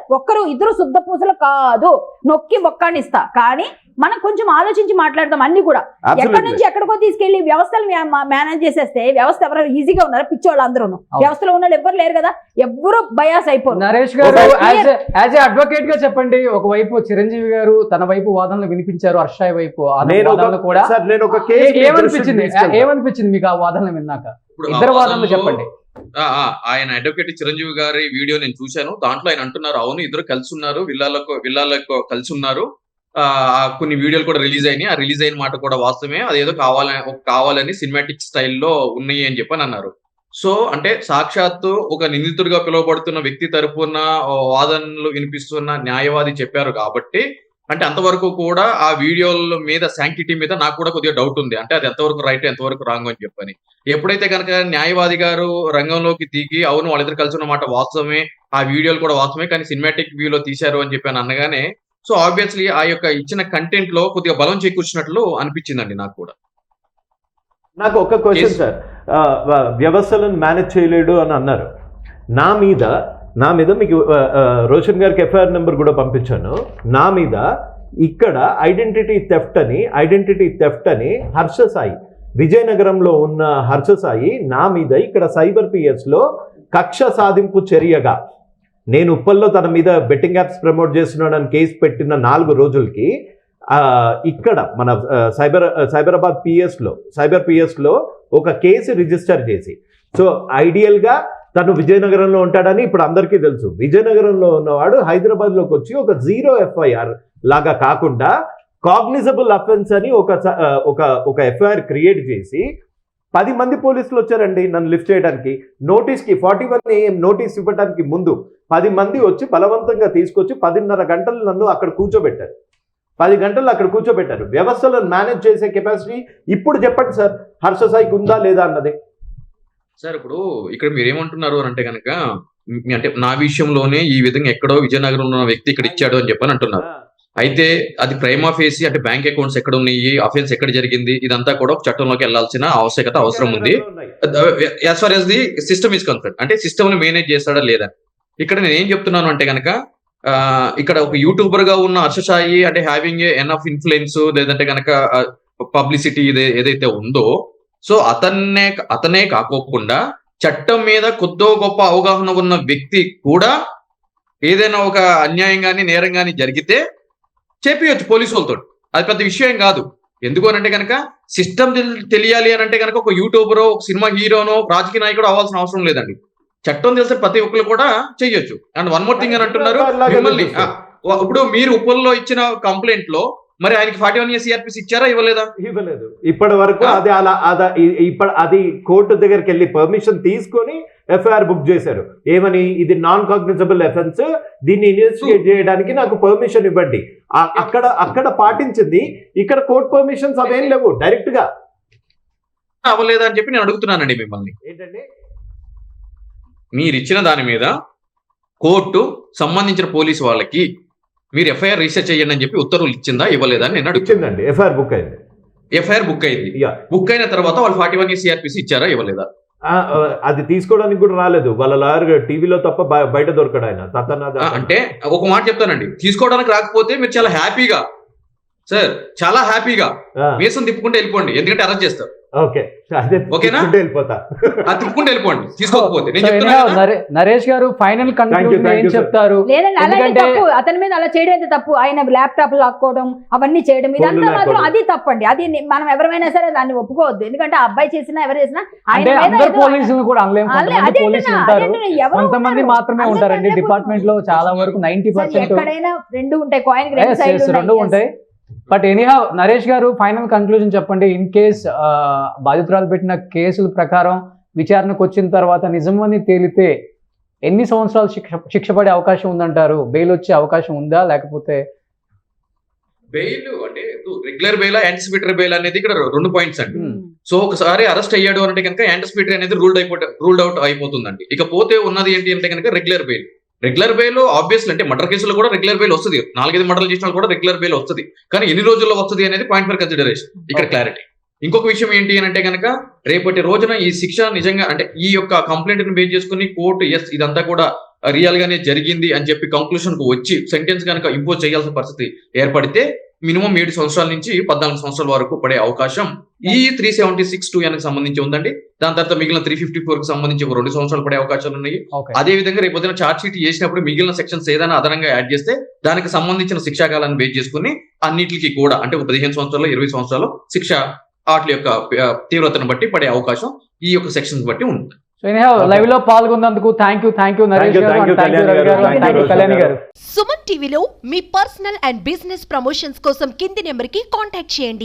ఇద్దరు శుద్ధ పూసలు కాదు, నొక్కి బొక్కానిస్తా. కానీ మనం కొంచెం ఆలోచించి మాట్లాడదాం అన్ని కూడా. ఎక్కడి నుంచి ఎక్కడికో తీసుకెళ్లి వ్యవస్థలు మేనేజ్ చేసేస్తే, వ్యవస్థ ఎవరు ఈజీగా ఉన్నారా? పిచ్చోళ్ళు అందరూ, వ్యవస్థలో ఉన్న వాళ్ళు ఎవ్వరు లేరు కదా, ఎవ్వరు బయాస్ అయిపోరు. నరేష్ గారు యాజ్ ఏ అడ్వకేట్ గా చెప్పండి, ఒకవైపు చిరంజీవి గారు తన వైపు వాదనలు వినిపించారు, హర్షాయ్ వైపు కూడా ఏమనిపించింది మీకు ఆ వాదనలు విన్నాక? ఇద్దరు వాదనలు చెప్పండి. ఆయన అడ్వకేట్ చిరంజీవి గారి వీడియో నేను చూశాను. దాంట్లో ఆయన అంటున్నారు, అవును ఇద్దరు కలిసి ఉన్నారు, విల్లాలకు కలిసి ఉన్నారు, కొన్ని వీడియోలు కూడా రిలీజ్ అయినాయి, ఆ రిలీజ్ అయిన మాట కూడా వాస్తవమే, అదేదో కావాలని సినిమాటిక్ స్టైల్లో ఉన్నాయి అని చెప్పని అన్నారు. సో అంటే సాక్షాత్తు ఒక నిందితుడిగా పిలువబడుతున్న వ్యక్తి తరపున వాదనలు వినిపిస్తున్న న్యాయవాది చెప్పారు కాబట్టి, అంటే అంతవరకు కూడా ఆ వీడియోల మీద శాంక్టిటీ మీద నాకు కూడా కొద్దిగా డౌట్ ఉంది. అంటే అది ఎంతవరకు రైట్ ఎంతవరకు రాంగ్ అని చెప్పని. ఎప్పుడైతే కనుక న్యాయవాది గారు రంగంలోకి దిగి, అవును వాళ్ళిద్దరు కలిసి ఉన్న మాట వాస్తవమే, ఆ వీడియోలు కూడా వాస్తవమే, కానీ సినిమాటిక్ వ్యూలో తీశారు అని చెప్పి అనగానే, సో ఆబ్వియస్లీ ఆ యొక్క ఇచ్చిన కంటెంట్ లో కొద్దిగా బలం చేకూర్చినట్లు అనిపించిందండి నాకు కూడా. నాకు ఒక క్వశ్చన్ సార్, వ్యవస్థలను మేనేజ్ చేయలేడు అని అన్నారు. నా మీద మీకు రోషన్ గారికి ఎఫ్ఐఆర్ నెంబర్ కూడా పంపించాను. నా మీద ఇక్కడ ఐడెంటిటీ థెఫ్ట్ అని హర్ష సాయి, విజయనగరంలో ఉన్న హర్ష సాయి నా మీద ఇక్కడ సైబర్ పిఎస్ లో కక్ష సాధింపు చర్యగా, నేను ఉప్పల్లో తన మీద బెట్టింగ్ యాప్స్ ప్రమోట్ చేస్తున్నాడని కేసు పెట్టిన 4 రోజులకి ఇక్కడ మన సైబరాబాద్ సైబర్ పిఎస్లో ఒక కేసు రిజిస్టర్ చేసి, సో ఐడియల్గా తను విజయనగరంలో ఉంటాడని ఇప్పుడు అందరికీ తెలుసు. విజయనగరంలో ఉన్నవాడు హైదరాబాద్లోకి వచ్చి ఒక 0 FIR లాగా కాకుండా కాగ్నిజబుల్ అఫెన్స్ అని ఒక ఎఫ్ఐఆర్ క్రియేట్ చేసి 10 మంది పోలీసులు వచ్చారండి నన్ను లిఫ్ట్ చేయడానికి. నోటీస్కి 41 AM నోటీస్ ఇవ్వడానికి ముందు 10 మంది వచ్చి బలవంతంగా తీసుకొచ్చి 10:30 గంటలు నన్ను అక్కడ కూర్చోబెట్టారు. 10 గంటలు అక్కడ కూర్చోబెట్టారు. వ్యవస్థలను మేనేజ్ చేసే కెపాసిటీ ఇప్పుడు చెప్పండి సార్, హర్ష సాయికి ఉందా లేదా అన్నది. సార్ ఇప్పుడు ఇక్కడ మీరేమంటున్నారు అని అంటే కనుక, అంటే నా విషయంలోనే ఈ విధంగా ఎక్కడో విజయనగరంలో ఉన్న వ్యక్తి ఇక్కడ ఇచ్చాడు అని చెప్పని అంటున్నారు. అయితే అది ప్రైమా ఫేసి, అంటే బ్యాంక్ అకౌంట్స్ ఎక్కడ ఉన్నాయి, అఫెన్స్ ఎక్కడ జరిగింది, ఇదంతా కూడా ఒక చట్టంలోకి వెళ్లాల్సిన అవసరం ఉంది. As far as the system is concern, అంటే సిస్టమ్ ని మేనేజ్ చేస్తాడా లేదా. ఇక్కడ నేను ఏం చెప్తున్నాను అంటే కనుక, ఇక్కడ ఒక యూట్యూబర్ గా ఉన్న హర్ష సాయి అంటే హ్యావింగ్ ఎనఫ్ ఇన్ఫ్లుయెన్స్, లేదంటే కనుక పబ్లిసిటీ ఏదైతే ఉందో, సో అతనే కాకోకుండా చట్టం మీద కొద్దో గొప్ప అవగాహన ఉన్న వ్యక్తి కూడా ఏదైనా ఒక అన్యాయం కానీ నేరం కానీ జరిగితే చేపియొచ్చు పోలీసు వాళ్ళతో, అది పెద్ద విషయం కాదు. ఎందుకు అని అంటే కనుక సిస్టమ్ తెలియాలి అని అంటే కనుక ఒక యూట్యూబరో ఒక సినిమా హీరోనో రాజకీయ నాయకుడు అవ్వాల్సిన అవసరం లేదండి. చట్టం తెలిసిన ప్రతి ఒక్కరు కూడా చేయొచ్చు. అండ్ వన్ మోర్ థింగ్ అని అంటున్నారు మిమ్మల్ని, ఇప్పుడు మీరు ఉప్పల్లో ఇచ్చిన కంప్లైంట్ లో మరి ఆయనకి 41 years CRPC ఇచ్చారా, ఇవ్వలేదా? ఇవ్వలేదు ఇప్పటి వరకు. అది అది కోర్టు దగ్గరికి వెళ్ళి పర్మిషన్ తీసుకొని ఎఫ్ఐఆర్ బుక్ చేశారు. ఏమని, ఇది నాన్ కాగ్నిజబుల్ అఫెన్స్, దీన్ని ఇన్వెస్టిగేట్ చేయడానికి నాకు పర్మిషన్ ఇవ్వండి. అక్కడ పాటించింది, ఇక్కడ కోర్టు పర్మిషన్స్ అవేం లేవు. డైరెక్ట్ గా అవ్వలేదా అని చెప్పి నేను అడుగుతున్నానండి మిమ్మల్ని. ఏంటండి, మీరు ఇచ్చిన దాని మీద కోర్టు సంబంధించిన పోలీసు వాళ్ళకి మీరు ఎఫ్ఐఆర్ రిజిస్టర్ చేయండి అని చెప్పి ఉత్తర్వులు ఇచ్చిందా, ఇవ్వలేదా అని నేను అడుగుతున్నానండి. ఎఫ్ఐఆర్ బుక్ అయింది. ఎఫ్ఐఆర్ బుక్ అయింది. బుక్ అయిన తర్వాత వాళ్ళు 41 years CRPC ఇచ్చారా, ఇవ్వలేదా? అది తీసుకోవడానికి కూడా రాలేదు. వాళ్ళ లాయర్ టీవీలో తప్ప బయట దొరకడు ఆయన. అంటే ఒక మాట చెప్తానండి, తీసుకోవడానికి రాకపోతే మీరు చాలా హ్యాపీగా సార్, చాలా హ్యాపీగా మీసం తిప్పుకుంటే వెళ్ళిపోండి, ఎందుకంటే అరెస్ట్ చేస్తారు. ఓకేనా? వెళ్ళిపోతా, తిప్పుకుంటే వెళ్ళిపోండి తీసుకోకపోతే. నరేష్ గారు ఫైనల్ కన్క్లూజన్ ఏం చెప్తారు? లేదండి, అలాగే తప్పు. అతని మీద అలా చేయడం అయితే తప్పు. ఆయన ల్యాప్టాప్ లాక్కోవడం అవన్నీ చేయడం ఇదంతా మాత్రం అది తప్పండి. అది మనం ఎవరైనా సరే దాన్ని ఒప్పుకోవద్దు. ఎందుకంటే ఆ అబ్బాయి చేసినా ఎవరు చేసినా పోలీసులు కూడా కొంతమంది మాత్రమే ఉంటారండి డిపార్ట్మెంట్ లో. చాలా వరకు 90% ఎక్కడైనా రెండు ఉంటాయి, కాయిన్ రెండు ఉంటాయి. బట్ ఎనీహౌ నరేష్ గారు ఫైనల్ కన్క్లూజన్ చెప్పండి. ఇన్ కేస్ బాధితురాలు పెట్టిన కేసుల ప్రకారం విచారణకు వచ్చిన తర్వాత నిజమని తేలితే ఎన్ని సంవత్సరాలు శిక్ష పడే అవకాశం ఉందంటారు? బెయిల్ వచ్చే అవకాశం ఉందా, లేకపోతే? బెయిల్ అంటే రెగ్యులర్ బెయిల్, యాంటిసిపేటరీ బెయిల్ అనేది ఇక్కడ 2 పాయింట్స్ అండి. సో ఒకసారి అరెస్ట్ అయ్యాడు అంటే కనుక యాంటిసిపేటరీ అనేది రూల్డ్ అవుట్ అయిపోతుందండి. ఇకపోతే ఉన్నది ఏంటి అంటే కనుక regular bail. Regular bail obviously అంటే మర్డర్ కేసులో కూడా రెగ్యులర్ బెయిల్ వస్తుంది. 4-5 మర్డర్లు చేసిన కూడా రెగ్యులర్ బెయిల్ వస్తుంది. కానీ ఎన్ని రోజుల్లో వస్తుంది అనేది పాయింట్ ఫర్ కన్సిడరేషన్. ఇక్కడ క్లారిటీ. ఇంకొక విషయం ఏంటి అని అంటే కనుక రేపటి రోజున ఈ శిక్ష నిజంగా అంటే ఈ యొక్క కంప్లైంట్ ని బేస్ చేసుకుని కోర్టు ఎస్ ఇదంతా కూడా రియల్ గానే జరిగింది అని చెప్పి కంక్లూషన్ కు వచ్చి సెంటెన్స్ కనుక ఇంపోజ్ చేయాల్సిన పరిస్థితి ఏర్పడితే మినిమం 7 సంవత్సరాల నుంచి 14 సంవత్సరాల వరకు పడే అవకాశం ఈ 376(2) సంబంధించి ఉందండి. దాని తర్వాత మిగిలిన 354 కి సంబంధించి 2 సంవత్సరాలు పడే అవకాశాలు ఉన్నాయి. అదే విధంగా రేపు పొద్దున చార్జ్ షీట్ చేసినప్పుడు మిగిలిన సెక్షన్స్ ఏదైనా అదనంగా యాడ్ చేస్తే దానికి సంబంధించిన శిక్షాకాలాన్ని బేస్ చేసుకుని అన్నిటికీ కూడా అంటే ఒక 15 సంవత్సరాలు 20 సంవత్సరాలు శిక్ష వాటి యొక్క తీవ్రతను బట్టి పడే అవకాశం ఈ యొక్క సెక్షన్స్ బట్టి ఉంటుంది. లైవ్ లో పాల్గొన్నందుకు థ్యాంక్ యూ నరేష్ గారు, కళ్యాణి గారు. సుమన్ టీవీలో మీ పర్సనల్ అండ్ బిజినెస్ ప్రమోషన్స్ కోసం కింది నెంబర్ కి కాంటాక్ట్ చేయండి.